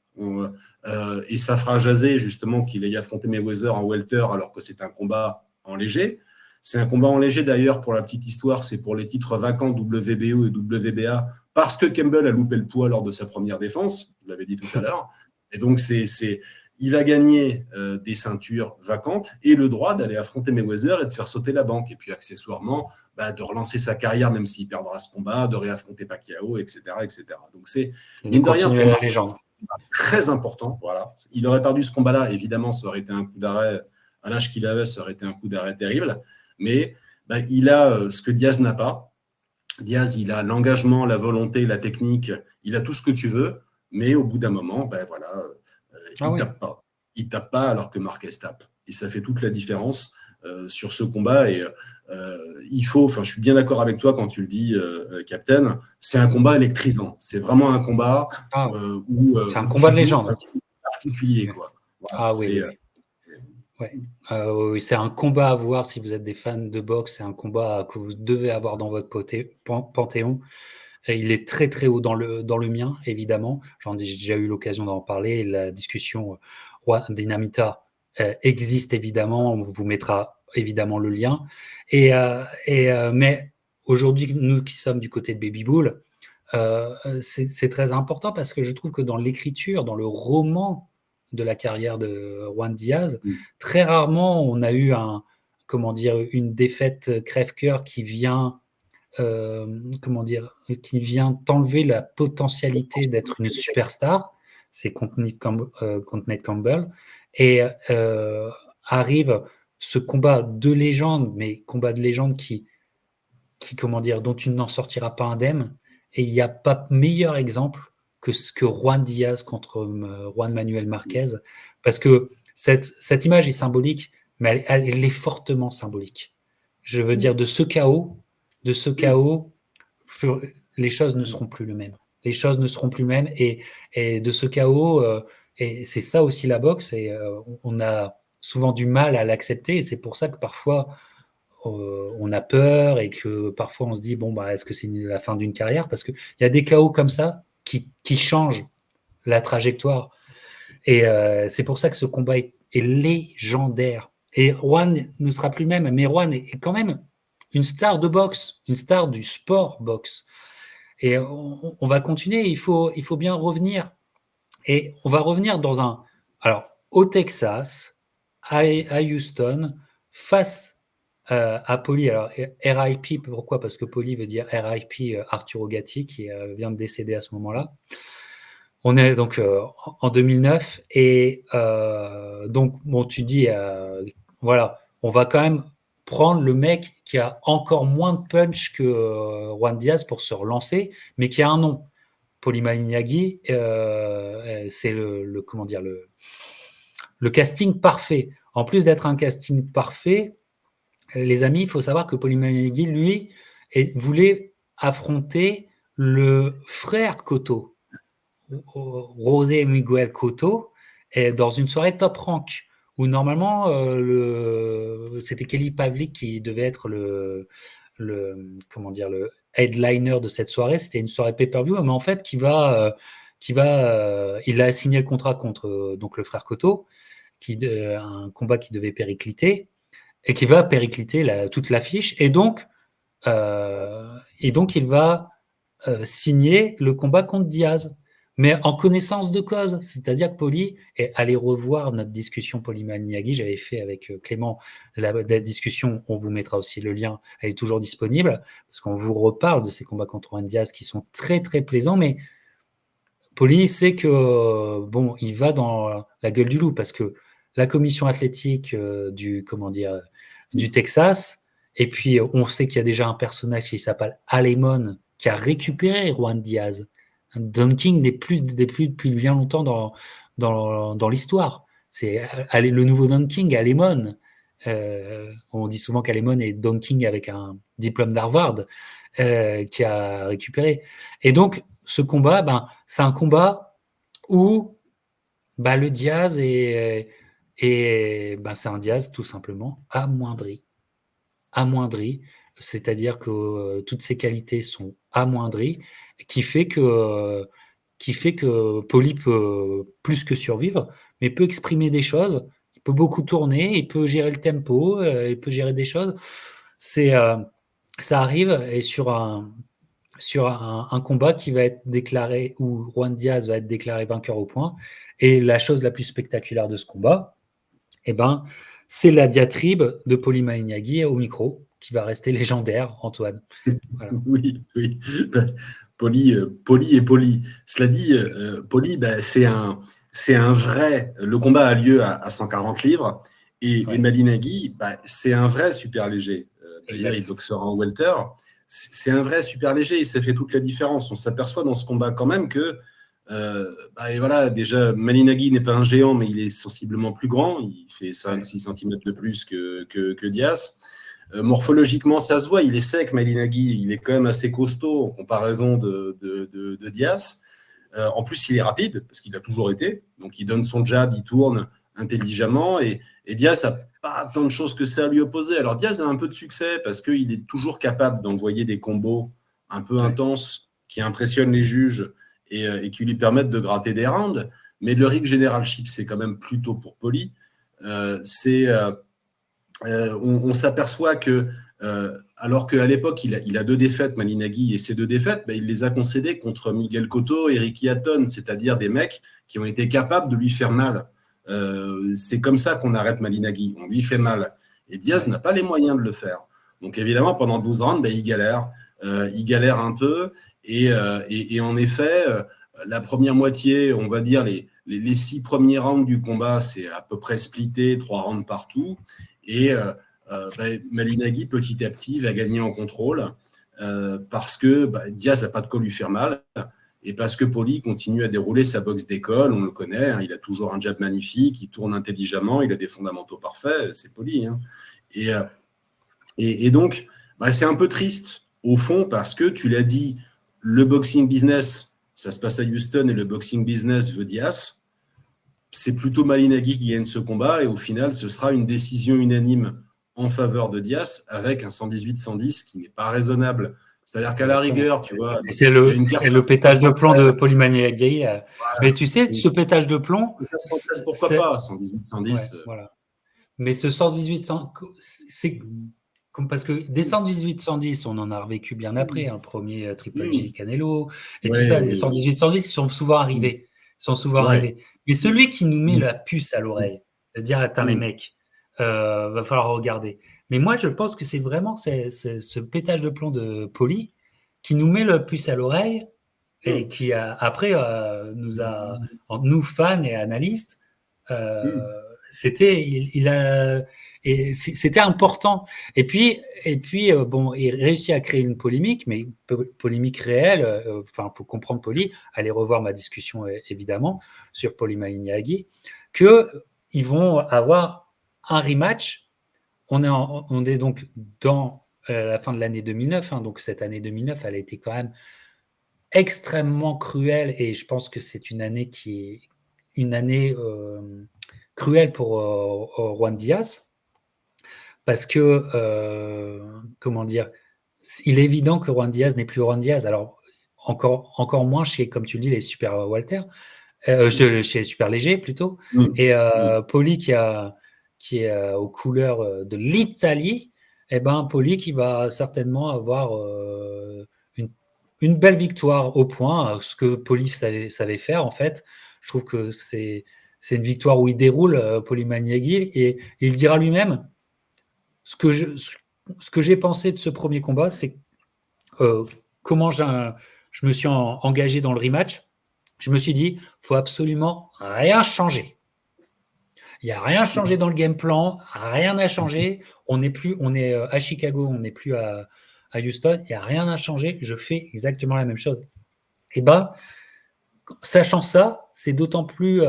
Et ça fera jaser justement qu'il ait affronté Mayweather en welter alors que c'est un combat en léger. C'est un combat en léger d'ailleurs, pour la petite histoire, c'est pour les titres vacants WBO et WBA parce que Campbell a loupé le poids lors de sa première défense, je l'avais dit tout à l'heure. Et donc, il va gagner des ceintures vacantes et le droit d'aller affronter Mayweather et de faire sauter la banque. Et puis, accessoirement, de relancer sa carrière, même s'il perdra ce combat, de réaffronter Pacquiao, etc. etc. Donc, c'est mine de rien la légende. Très important. Voilà. Il aurait perdu ce combat-là, évidemment, ça aurait été un coup d'arrêt. À l'âge qu'il avait, ça aurait été un coup d'arrêt terrible. Mais il a ce que Diaz n'a pas. Diaz, il a l'engagement, la volonté, la technique, il a tout ce que tu veux, mais au bout d'un moment, il tape pas. Il tape pas alors que Marquez tape. Et ça fait toute la différence sur ce combat. Et je suis bien d'accord avec toi quand tu le dis, Captain, c'est un combat électrisant. C'est vraiment un combat c'est un combat de légende. Particulier, quoi. Voilà, oui, c'est un combat à voir si vous êtes des fans de boxe. C'est un combat que vous devez avoir dans votre panthéon. Et il est très très haut dans le mien, évidemment. J'ai déjà eu l'occasion d'en parler. La discussion Dinamita existe évidemment. On vous mettra évidemment le lien. Mais aujourd'hui, nous qui sommes du côté de Baby Bull, c'est très important parce que je trouve que dans l'écriture, dans le roman de la carrière de Juan Diaz, très rarement on a eu une défaite crève-cœur qui vient comment dire, qui vient t'enlever la potentialité d'être une superstar, c'est contre Nate Campbell, et arrive ce combat de légende, mais combat de légende comment dire, dont tu n'en sortiras pas indemne, et il n'y a pas meilleur exemple que ce que Juan Diaz contre Juan Manuel Marquez, parce que cette image est symbolique, mais elle est fortement symbolique. Je veux dire, de ce chaos, les choses ne seront plus les mêmes. Les choses ne seront plus les mêmes, et de ce chaos, et c'est ça aussi la boxe, et on a souvent du mal à l'accepter, et c'est pour ça que parfois on a peur, et que parfois on se dit, bon, bah, est-ce que c'est la fin d'une carrière? Parce qu'il y a des chaos comme ça qui changent la trajectoire. Et c'est pour ça que ce combat est légendaire. Et Juan ne sera plus le même, mais Juan est quand même une star de boxe, une star du sport boxe. Et on va continuer, il faut bien revenir. Et on va revenir alors, au Texas, à Houston, face à Paulie. Alors, RIP, pourquoi? Parce que Paulie veut dire RIP Arturo Gatti, qui vient de décéder à ce moment-là. On est donc en 2009, et donc, bon, tu dis, voilà, on va quand même prendre le mec qui a encore moins de punch que Juan Diaz pour se relancer, mais qui a un nom. Paulie Malignaggi, c'est comment dire, le casting parfait. En plus d'être un casting parfait, les amis, il faut savoir que Paulie Malignaggi, lui, voulait affronter le frère Cotto, José Miguel Cotto, dans une soirée top rank, où normalement c'était Kelly Pavlik qui devait être comment dire, le headliner de cette soirée. C'était une soirée pay-per-view, mais en fait il a signé le contrat contre donc le frère Cotto, un combat qui devait péricliter, et qui va péricliter toute l'affiche, et donc il va signer le combat contre Diaz, mais en connaissance de cause. C'est-à-dire que Paulie, et allez revoir notre discussion Paulie Malignaggi, j'avais fait avec Clément la discussion, on vous mettra aussi le lien, elle est toujours disponible, parce qu'on vous reparle de ces combats contre Juan Diaz qui sont très très plaisants, mais Paulie sait que bon, il va dans la gueule du loup, parce que la commission athlétique du Texas, et puis on sait qu'il y a déjà un personnage qui s'appelle Alemon, qui a récupéré Juan Diaz. Don King n'est plus depuis bien longtemps dans l'histoire. C'est le nouveau Don King, Alemon. On dit souvent qu'Alemon est Don King avec un diplôme d'Harvard, qui a récupéré. Et donc, ce combat, c'est un combat où le Diaz c'est un Diaz tout simplement amoindri, c'est-à-dire que toutes ses qualités sont amoindries, qui fait que Paulie peut plus que survivre, mais peut exprimer des choses, il peut beaucoup tourner, il peut gérer le tempo, il peut gérer des choses. Ça arrive, et sur un combat qui va être déclaré, où Juan Diaz va être déclaré vainqueur au point. Et la chose la plus spectaculaire de ce combat, c'est la diatribe de Paulie Malignaggi au micro, qui va rester légendaire, Antoine. Voilà. Oui. Paulie et Paulie. Cela dit, Paulie, c'est un vrai. Le combat a lieu à 140 livres, et Malignaggi, c'est un vrai super léger. D'ailleurs, il boxera en welter. C'est un vrai super léger, et ça fait toute la différence. On s'aperçoit dans ce combat quand même que déjà, Malignaggi n'est pas un géant, mais il est sensiblement plus grand. Il fait 5-6 cm de plus que Diaz. Morphologiquement, ça se voit, il est sec, Malignaggi, il est quand même assez costaud en comparaison de Diaz. En plus, il est rapide, parce qu'il a toujours été. Donc, il donne son jab, il tourne intelligemment, et Diaz n'a pas tant de choses que ça à lui opposer. Alors, Diaz a un peu de succès, parce qu'il est toujours capable d'envoyer des combos un peu intenses, qui impressionnent les juges, et qui lui permettent de gratter des rounds. Mais le ring generalship, c'est quand même plutôt pour Paulie. On s'aperçoit que, alors qu'à l'époque, il a 2 défaites, Malignaggi, et ces 2 défaites, il les a concédées contre Miguel Cotto et Ricky Hatton, c'est-à-dire des mecs qui ont été capables de lui faire mal. C'est comme ça qu'on arrête Malignaggi, on lui fait mal. Et Diaz n'a pas les moyens de le faire. Donc évidemment, pendant 12 rounds, il galère. il galère un peu. Et en effet, la première moitié, on va dire les 6 premiers rounds du combat, c'est à peu près splitté, 3 rounds partout. Et Malinagui, petit à petit, va gagner en contrôle parce que Diaz n'a pas de quoi lui faire mal. Et parce que Poli continue à dérouler sa boxe d'école, on le connaît, hein, il a toujours un jab magnifique, il tourne intelligemment, il a des fondamentaux parfaits, c'est Poli. Hein. Et donc, c'est un peu triste, au fond, parce que tu l'as dit, le boxing business, ça se passe à Houston, et le boxing business veut Diaz. C'est plutôt Malinagui qui gagne ce combat, et au final, ce sera une décision unanime en faveur de Diaz, avec un 118-110 qui n'est pas raisonnable. C'est-à-dire qu'à la rigueur, tu vois… C'est le pétage de plomb de Poli Malinagui. Voilà. Mais tu sais, ce pétage de plomb… 113, pourquoi pas, 118-110 voilà. Mais ce 118-110, c'est… Parce que des 118-110, on en a revécu bien après, un premier Triple G Canelo, et tout ça, les 118-110 sont souvent arrivés. Mais celui qui nous met la puce à l'oreille, de dire, attends les mecs, va falloir regarder. Mais moi, je pense que c'est vraiment ce pétage de plomb de Poli qui nous met la puce à l'oreille et qui, après, nous fans et analystes, c'était important. Et puis il réussit à créer une polémique, mais polémique réelle. Enfin, faut comprendre Poli. Allez revoir ma discussion évidemment sur Poli Malinagui, que ils vont avoir un rematch. On est donc dans la fin de l'année 2009. Hein, donc cette année 2009, elle a été quand même extrêmement cruelle, et je pense que c'est une année qui est une année cruelle pour Juan Diaz, parce que comment dire, il est évident que Juan Diaz n'est plus Juan Diaz. Alors encore moins chez, comme tu le dis, les super Walter, chez les super légers plutôt. Et Poli qui est aux couleurs de l'Italie, Poli qui va certainement avoir une belle victoire au point, ce que Poli savait faire en fait. Je trouve que c'est une victoire où il déroule Poli Malinagui, et il dira lui-même ce que j'ai pensé de ce premier combat, c'est comment je me suis engagé dans le rematch. Je me suis dit, faut absolument rien changer. Il n'y a rien changé dans le game plan, rien n'a changé. On est à Chicago, on n'est plus à Houston, il n'y a rien à changer, je fais exactement la même chose. Et sachant ça, c'est d'autant plus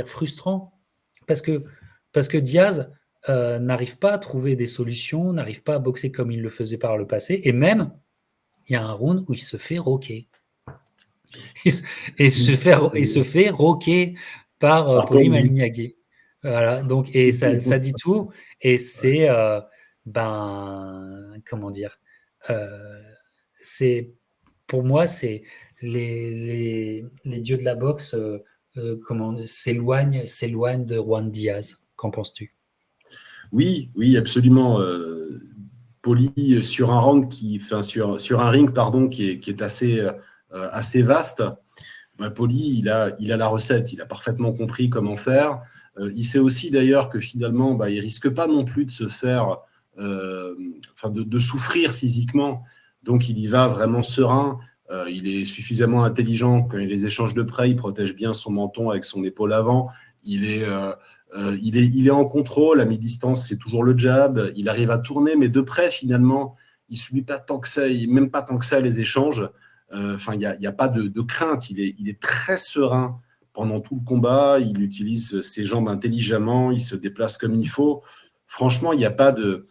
frustrant parce que Diaz n'arrive pas à trouver des solutions, n'arrive pas à boxer comme il le faisait par le passé, et même il y a un round où il se fait roquer. Il se fait roquer par Poli Malinagui. Voilà, donc, et ça dit tout, et c'est c'est, pour moi, c'est les dieux de la boxe s'éloignent de Juan Diaz. Qu'en penses-tu? Oui, absolument. Poli sur un round sur un ring qui est assez vaste. Poli, il a la recette, il a parfaitement compris comment faire. Il sait aussi d'ailleurs que finalement, il risque pas non plus de se faire, de souffrir physiquement. Donc il y va vraiment serein. Il est suffisamment intelligent quand il les échanges de près, il protège bien son menton avec son épaule avant. Il est en contrôle, à mi-distance, c'est toujours le jab. Il arrive à tourner, mais de près, finalement, il ne subit pas tant que ça, même pas tant que ça les échanges. Il n'y a pas de crainte. Il est très serein pendant tout le combat. Il utilise ses jambes intelligemment. Il se déplace comme il faut. Franchement, il n'y a pas de…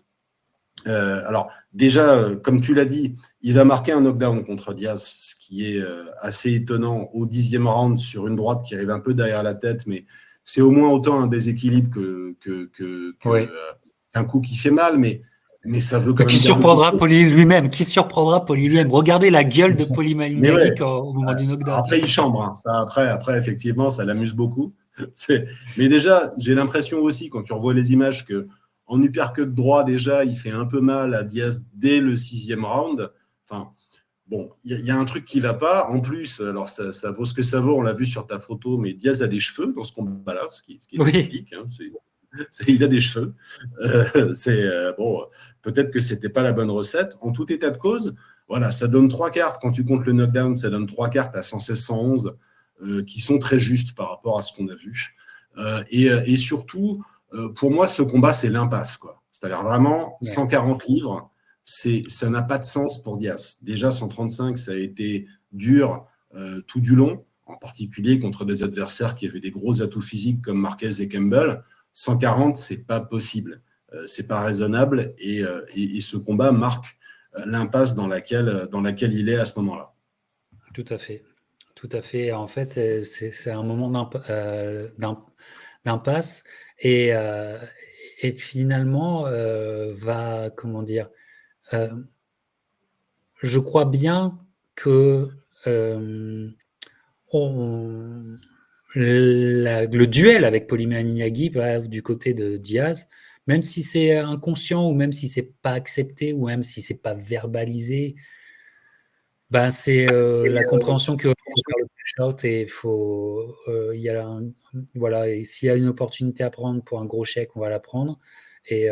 alors, déjà, comme tu l'as dit, il va marquer un knockdown contre Diaz, ce qui est assez étonnant au 10e round sur une droite qui arrive un peu derrière la tête, mais c'est au moins autant un déséquilibre qu'un coup qui fait mal, mais ça veut quand même… Qui surprendra Poli lui-même. Regardez la gueule de Poli Malinagui au moment du knockdown. Après, il chambre. Hein. Ça, après, effectivement, ça l'amuse beaucoup. Mais déjà, j'ai l'impression aussi, quand tu revois les images, que en uppercut droit, déjà, il fait un peu mal à Diaz dès le 6e round. Enfin, bon, il y a un truc qui ne va pas. En plus, alors ça vaut ce que ça vaut, on l'a vu sur ta photo, mais Diaz a des cheveux dans ce combat-là, ce qui est typique. Hein, il a des cheveux. Peut-être que ce n'était pas la bonne recette. En tout état de cause, Voilà, ça donne 3 cartes. Quand tu comptes le knockdown, ça donne 3 cartes à 116-111 qui sont très justes par rapport à ce qu'on a vu. Et surtout, pour moi, ce combat, c'est l'impasse, quoi. C'est-à-dire vraiment 140 livres, ça n'a pas de sens pour Diaz. Déjà, 135, ça a été dur tout du long, en particulier contre des adversaires qui avaient des gros atouts physiques comme Marquez et Campbell. 140, c'est pas possible, c'est pas raisonnable, et ce combat marque l'impasse dans laquelle il est à ce moment-là. Tout à fait. Tout à fait. En fait, c'est un moment d'impasse et finalement, comment dire? Je crois bien que, on le duel avec Paulie Malignaggi va du côté de Diaz, même si c'est inconscient ou même si c'est pas accepté ou même si c'est pas verbalisé. Ben, c'est la compréhension qu'il faut faire le push out et il y a voilà, et s'il y a une opportunité à prendre pour un gros chèque, on va la prendre, et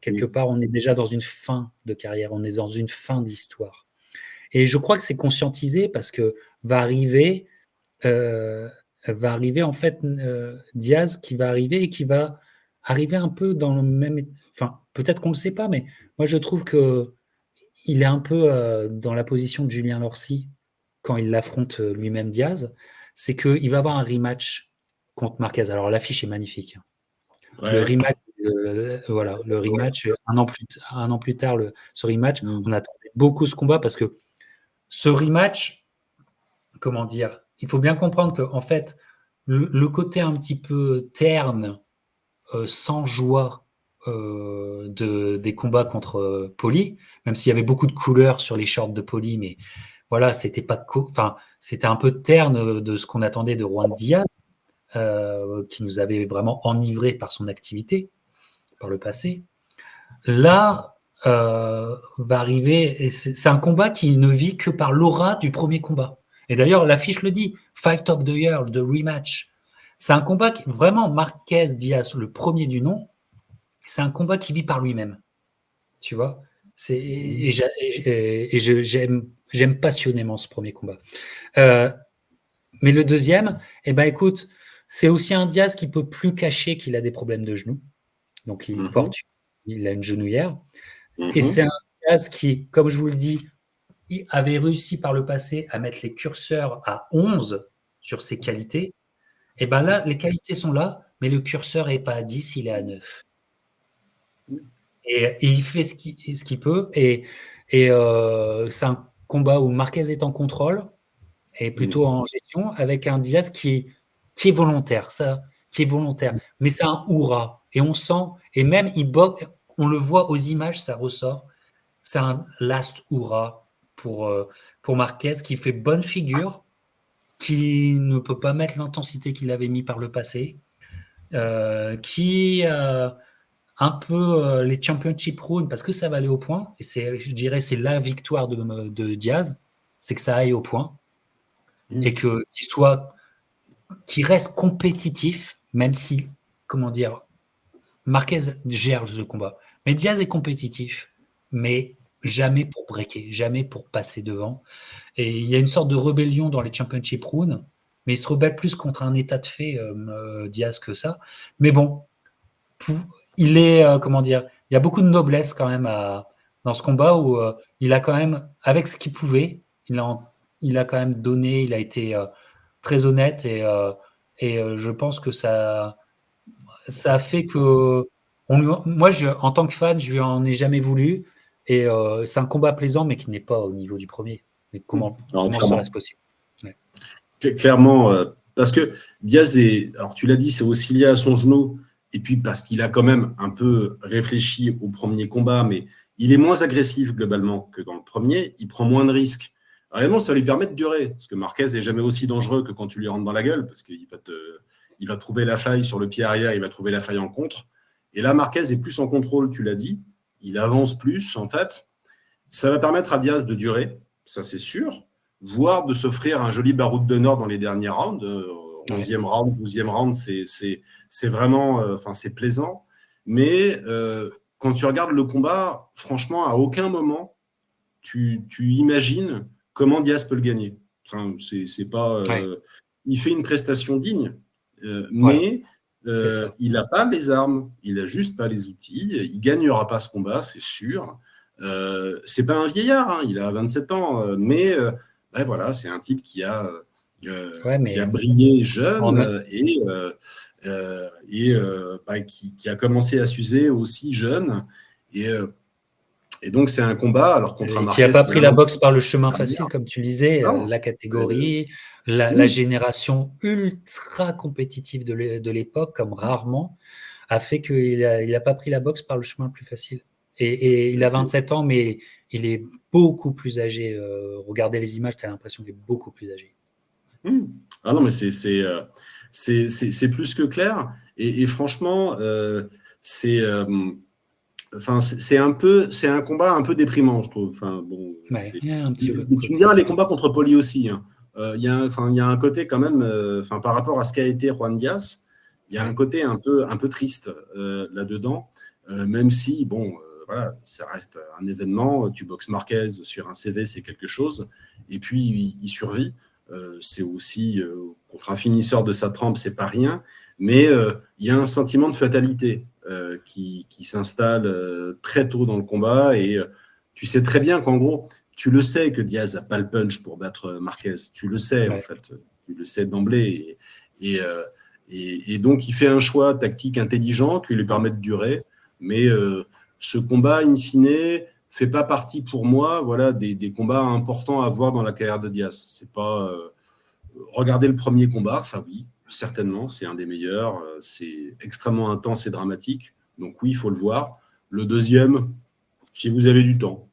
quelque part, on est déjà dans une fin de carrière, on est dans une fin d'histoire, et je crois que c'est conscientisé parce que va arriver, heu, en fait, Diaz qui va arriver et qui va arriver un peu dans le même enfin, peut-être qu'on le sait pas, mais moi je trouve que il est un peu, dans la position de Julien Lorcy quand il l'affronte, lui-même Diaz, c'est qu'il va avoir un rematch contre Marquez. Alors l'affiche est magnifique, hein. Le Ouais. rematch, voilà, le rematch, 1 an plus tard, ce rematch, on attendait beaucoup ce combat parce que ce rematch, comment dire? Il faut bien comprendre qu'en fait, le côté un petit peu terne, sans joie, des combats contre Paulie, même s'il y avait beaucoup de couleurs sur les shorts de Paulie, mais voilà, c'était pas enfin, c'était un peu terne de ce qu'on attendait de Juan Diaz, qui nous avait vraiment enivrés par son activité, par le passé. Là, va arriver, et c'est un combat qui ne vit que par l'aura du premier combat. Et d'ailleurs, l'affiche le dit, Fight of the Year, the rematch. C'est un combat qui, vraiment, Marquez-Diaz, le premier du nom, c'est un combat qui vit par lui-même. Tu vois? J'aime passionnément ce premier combat. Mais le deuxième, eh ben, écoute, c'est aussi un Diaz qui peut plus cacher qu'il a des problèmes de genoux. Donc, il a une genouillère. Et c'est un Diaz qui, comme je vous le dis, il avait réussi par le passé à mettre les curseurs à 11 sur ses qualités. Et ben là, les qualités sont là, mais le curseur n'est pas à 10, il est à 9. Et il fait ce qu'il peut. Et c'est un combat où Marquez est en contrôle et plutôt en gestion, avec un Diaz qui est volontaire, mais c'est un hurrah, et on sent, et même on le voit aux images, ça ressort, c'est un last hurrah pour Marquez, qui fait bonne figure, qui ne peut pas mettre l'intensité qu'il avait mis par le passé, qui un peu les championship rounds, parce que ça va aller au point, et je dirais c'est la victoire de Diaz, c'est que ça aille au point, et qu'il reste compétitif, même si, comment dire, Marquez gère le combat. Mais Diaz est compétitif, mais jamais pour breaker, jamais pour passer devant. Et il y a une sorte de rébellion dans les championship rounds, mais il se rebelle plus contre un état de fait, Diaz, que ça. Mais bon, il est, comment dire, il y a beaucoup de noblesse quand même dans ce combat, où il a quand même, avec ce qu'il pouvait, il a quand même donné, il a été très honnête, et je pense que ça a fait que moi, en tant que fan, je lui en ai jamais voulu, et c'est un combat plaisant, mais qui n'est pas au niveau du premier. Mais comment serait-ce possible? Ouais. Clairement, parce que Diaz alors tu l'as dit, c'est aussi lié à son genou, et puis parce qu'il a quand même un peu réfléchi au premier combat, mais il est moins agressif globalement que dans le premier, il prend moins de risques. Réellement, ça lui permet de durer, parce que Marquez n'est jamais aussi dangereux que quand tu lui rentres dans la gueule, parce qu'il va trouver la faille sur le pied arrière, il va trouver la faille en contre. Et là, Marquez est plus en contrôle, tu l'as dit, il avance plus en fait. Ça va permettre à Diaz de durer, ça c'est sûr, voire de s'offrir un joli baroud de nord dans les derniers rounds. 11e round, 12e round, c'est vraiment, c'est plaisant. Mais quand tu regardes le combat, franchement, à aucun moment, tu imagines comment Diaz peut le gagner. Enfin, c'est pas, il fait une prestation digne, mais il n'a pas les armes, il n'a juste pas les outils. Il ne gagnera pas ce combat, c'est sûr. C'est pas un vieillard, hein, il a 27 ans, mais voilà, c'est un type qui a brillé jeune qui a commencé à s'user aussi jeune. Et donc, c'est un combat, alors contre un Marquez. Qui n'a pas pris la boxe par le chemin facile, comme tu disais, la catégorie, la génération ultra compétitive de l'époque, comme rarement, a fait qu'il n'a pas pris la boxe par le chemin le plus facile. Et il a 27 ans, mais il est beaucoup plus âgé. Regardez les images, tu as l'impression qu'il est beaucoup plus âgé. Ah non, mais c'est plus que clair. Et franchement, c'est un combat un peu déprimant, je trouve. Enfin, bon, un petit peu. Tu me diras les combats contre Poli aussi. Il y a un côté quand même, par rapport à ce qu'a été Juan Diaz, il y a un côté un peu triste là-dedans, même si, bon, voilà, ça reste un événement. Tu boxes Marquez sur un CV, c'est quelque chose. Et puis, il survit. C'est aussi, contre un finisseur de sa trempe, c'est pas rien. Mais il y a un sentiment de fatalité qui s'installe très tôt dans le combat. Et tu sais très bien qu'en gros, tu le sais que Diaz n'a pas le punch pour battre Marquez. Tu le sais, en fait. Tu le sais d'emblée. Et donc, il fait un choix tactique intelligent qui lui permet de durer. Mais ce combat, in fine, fait pas partie pour moi, voilà, des combats importants à voir dans la carrière de Diaz. C'est pas regarder le premier combat, ça oui, certainement, c'est un des meilleurs. C'est extrêmement intense et dramatique. Donc oui, il faut le voir. Le deuxième, si vous avez du temps.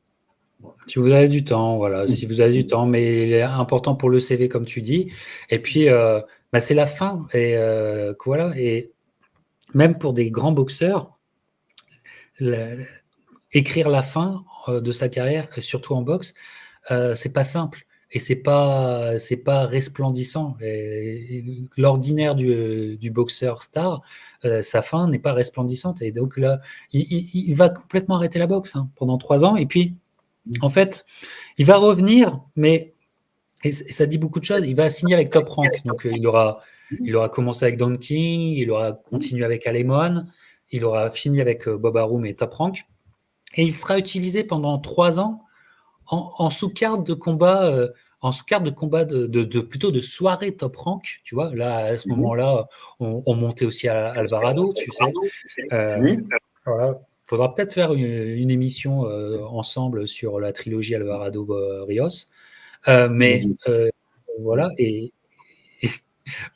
Si vous avez du temps, voilà, si vous avez du temps, mais il est important pour le CV, comme tu dis. Et puis, c'est la fin. Et voilà. Et même pour des grands boxeurs, écrire la fin de sa carrière, surtout en boxe, c'est pas simple et c'est pas resplendissant. L'ordinaire du boxeur star, sa fin n'est pas resplendissante et donc là, il va complètement arrêter la boxe pendant 3 ans et puis en fait, il va revenir, mais et ça dit beaucoup de choses. Il va signer avec Top Rank, donc il aura commencé avec Don King, il aura continué avec Alemon, il aura fini avec Bob Arum et Top Rank. Et il sera utilisé pendant 3 ans en sous-carte de combat, plutôt de soirée Top Rank, tu vois. Là, à ce moment-là, on montait aussi à Alvarado, tu sais. Voilà. Faudra peut-être faire une émission ensemble sur la trilogie Alvarado-Rios. Mais voilà.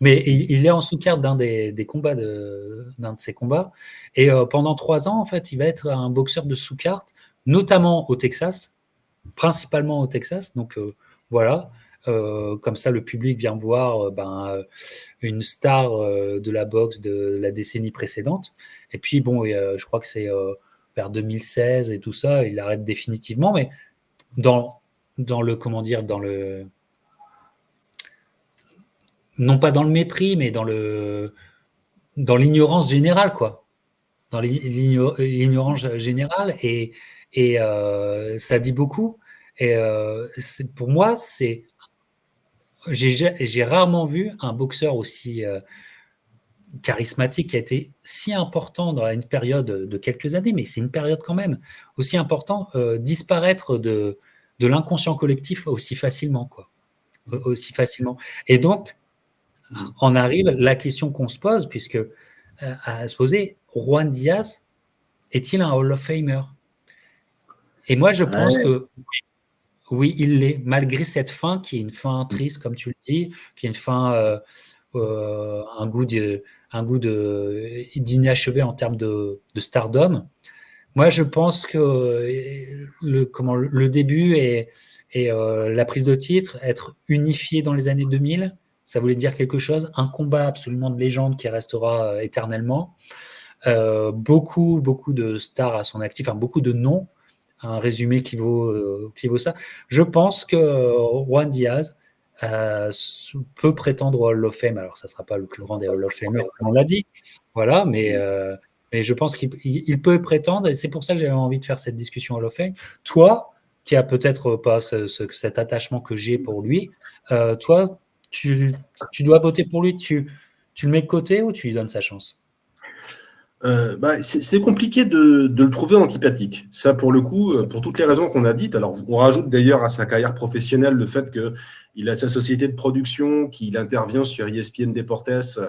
Mais il est en sous-carte d'un des combats d'un de ses combats. Et pendant 3 ans, en fait, il va être un boxeur de sous-carte, notamment au Texas, principalement au Texas. Donc voilà, comme ça, le public vient voir une star de la boxe de la décennie précédente. Et puis bon, je crois que c'est vers 2016 et tout ça, il arrête définitivement. Mais dans le comment dire, non pas dans le mépris, mais dans l'ignorance générale, quoi. Dans l'ignorance générale, et ça dit beaucoup. Et pour moi, j'ai rarement vu un boxeur aussi charismatique qui a été si important dans une période de quelques années, mais c'est une période quand même aussi importante, disparaître de l'inconscient collectif aussi facilement, quoi. Aussi facilement. Et donc, on arrive à la question qu'on se pose, puisque à se poser, Juan Diaz est-il un Hall of Famer? Et moi, je pense que oui, il l'est, malgré cette fin qui est une fin triste, comme tu le dis, qui est une fin, un goût d'inachevé en termes de stardom. Moi, je pense que le début et la prise de titre, être unifié dans les années 2000, ça voulait dire quelque chose. Un combat absolument de légende qui restera éternellement. Beaucoup de stars à son actif, beaucoup de noms. Un résumé qui vaut ça. Je pense que Juan Diaz peut prétendre au Hall of Fame. Alors, ça ne sera pas le plus grand des Hall of Famers, comme on l'a dit. Voilà, mais je pense qu'il peut prétendre, et c'est pour ça que j'avais envie de faire cette discussion Hall of Fame. Toi, qui a peut-être pas cet attachement que j'ai pour lui. Toi, tu dois voter pour lui, tu le mets de côté ou tu lui donnes sa chance? C'est compliqué de le trouver antipathique. Ça, pour le coup, pour toutes les raisons qu'on a dites. Alors, on rajoute d'ailleurs à sa carrière professionnelle le fait qu'il a sa société de production, qu'il intervient sur ESPN Deportes.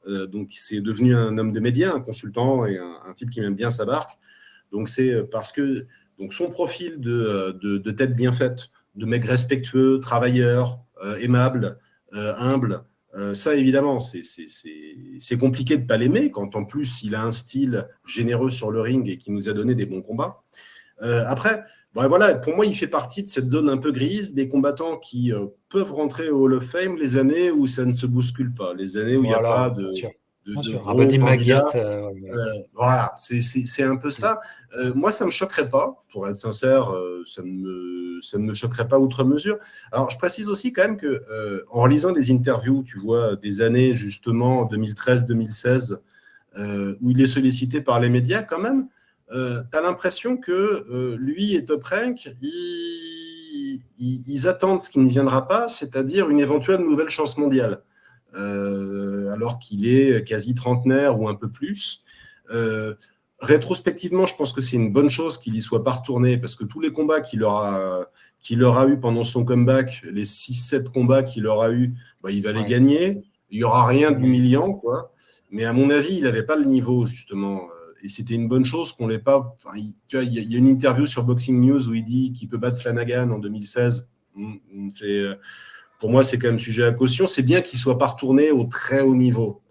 Donc, c'est devenu un homme de médias, un consultant et un type qui aime bien sa barque. Donc, c'est parce que donc son profil de tête bien faite, de mec respectueux, travailleur, aimable, humble, ça, évidemment, c'est compliqué de ne pas l'aimer quand, en plus, il a un style généreux sur le ring et qui nous a donné des bons combats. Après, voilà, pour moi, il fait partie de cette zone un peu grise des combattants qui peuvent rentrer au Hall of Fame les années où ça ne se bouscule pas, les années où il n'y a pas de gros candidats. Voilà, c'est un peu ça. Moi, ça ne me choquerait pas, pour être sincère, ça ne me choquerait pas outre mesure. Alors, je précise aussi quand même que, en relisant des interviews, tu vois, des années justement 2013-2016, où il est sollicité par les médias quand même, tu as l'impression que lui et Top Rank, ils attendent ce qui ne viendra pas, c'est-à-dire une éventuelle nouvelle chance mondiale. Alors qu'il est quasi trentenaire ou un peu plus. Rétrospectivement, je pense que c'est une bonne chose qu'il n'y soit pas retourné, parce que tous les combats qu'il aura eu pendant son comeback, les 6-7 combats qu'il aura eu, il va les gagner. Il n'y aura rien d'humiliant, quoi. Mais à mon avis, il n'avait pas le niveau, justement. Et c'était une bonne chose qu'on l'ait pas. Tu vois, il y a une interview sur Boxing News où il dit qu'il peut battre Flanagan en 2016. Pour moi, c'est quand même sujet à caution. C'est bien qu'il ne soit pas retourné au très haut niveau,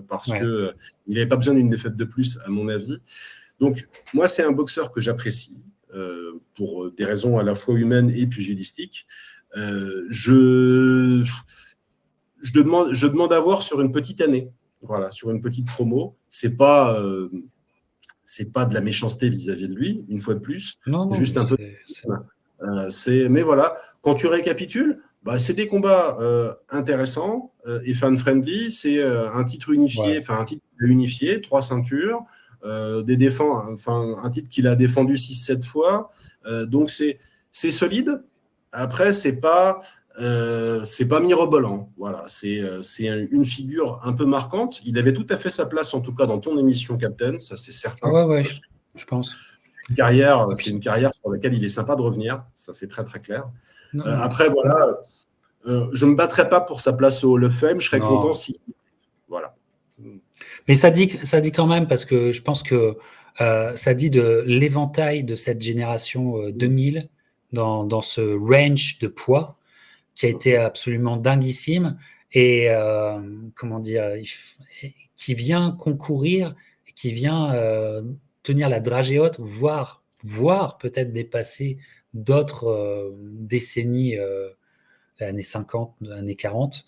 parce qu'il n'avait pas besoin d'une défaite de plus, à mon avis. Donc, moi, c'est un boxeur que j'apprécie, pour des raisons à la fois humaines et pugilistiques. Je demande à voir sur une petite année, voilà, sur une petite promo. C'est pas de la méchanceté vis-à-vis de lui, une fois de plus. C'est juste un peu. Mais voilà, quand tu récapitules, c'est des combats intéressants et fan-friendly. C'est un titre unifié, un titre unifié, 3 ceintures, un titre qu'il a défendu 6-7 fois. Donc, c'est solide. Après, c'est pas mirobolant. Voilà, c'est une figure un peu marquante. Il avait tout à fait sa place, en tout cas, dans ton émission, Captain, ça c'est certain. Je pense. C'est une carrière sur laquelle il est sympa de revenir, ça c'est très très clair. Après, voilà, je ne me battrais pas pour sa place au Hall of Fame, je serais content si. Voilà. Mais ça dit quand même, parce que je pense que ça dit de l'éventail de cette génération 2000 dans ce range de poids qui a été absolument dinguissime et comment dire, qui vient concourir, qui vient tenir la dragée haute, voire peut-être dépasser d'autres décennies, années 50, années 40,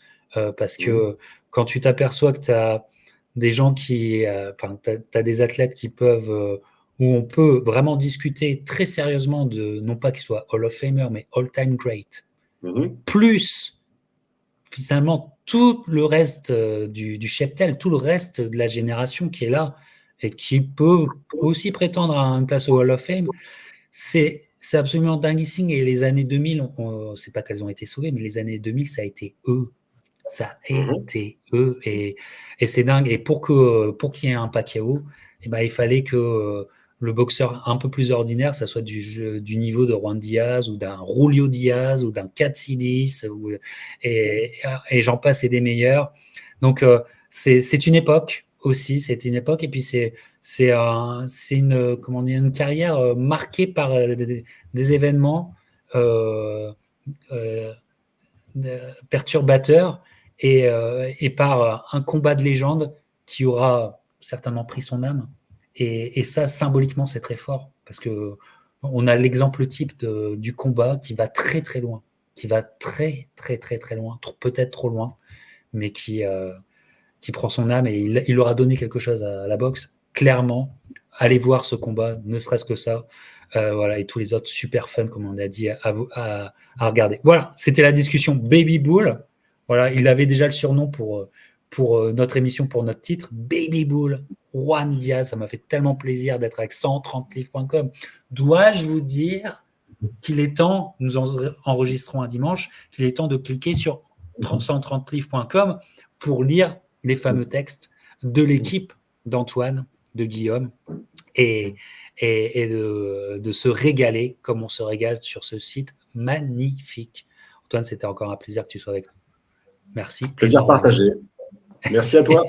parce que quand tu t'aperçois que tu as des gens qui, tu as des athlètes qui peuvent, où on peut vraiment discuter très sérieusement de, non pas qu'ils soient Hall of Famer, mais All-Time Great, plus finalement tout le reste du cheptel, tout le reste de la génération qui est là et qui peut aussi prétendre à une place au Hall of Fame, c'est absolument dinguissime. Et les années 2000, c'est pas qu'elles ont été sauvées, mais les années 2000, ça a été eux. Ça a été eux. Et c'est dingue. Et pour qu'il y ait un Pacquiao, il fallait que le boxeur un peu plus ordinaire, ça soit du niveau de Juan Diaz ou d'un Julio Diaz ou d'un Katsidis et j'en passe et des meilleurs. Donc, c'est une époque aussi. C'est une époque. Et puis, c'est une carrière marquée par des événements perturbateurs et par un combat de légende qui aura certainement pris son âme. Et ça, symboliquement, c'est très fort parce que on a l'exemple type du combat qui va très très loin, qui va très très très très loin, peut-être trop loin, mais qui prend son âme et il aura donné quelque chose à la boxe. Clairement, allez voir ce combat, ne serait-ce que ça. Voilà, et tous les autres super fun, comme on a dit, à regarder. Voilà, c'était la discussion Baby Bull. Voilà, il avait déjà le surnom pour notre émission, pour notre titre, Baby Bull, Juan Diaz. Ça m'a fait tellement plaisir d'être avec 130livres.com. Dois-je vous dire qu'il est temps, nous enregistrons un dimanche, qu'il est temps de cliquer sur 130livres.com pour lire les fameux textes de l'équipe d'Antoine, de Guillaume, et de se régaler comme on se régale sur ce site magnifique. Antoine, c'était encore un plaisir que tu sois avec nous. Merci. Plaisir partagé. Merci à toi.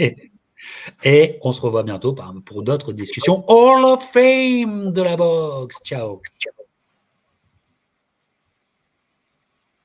Et on se revoit bientôt pour d'autres discussions Hall of Fame de la boxe. Ciao.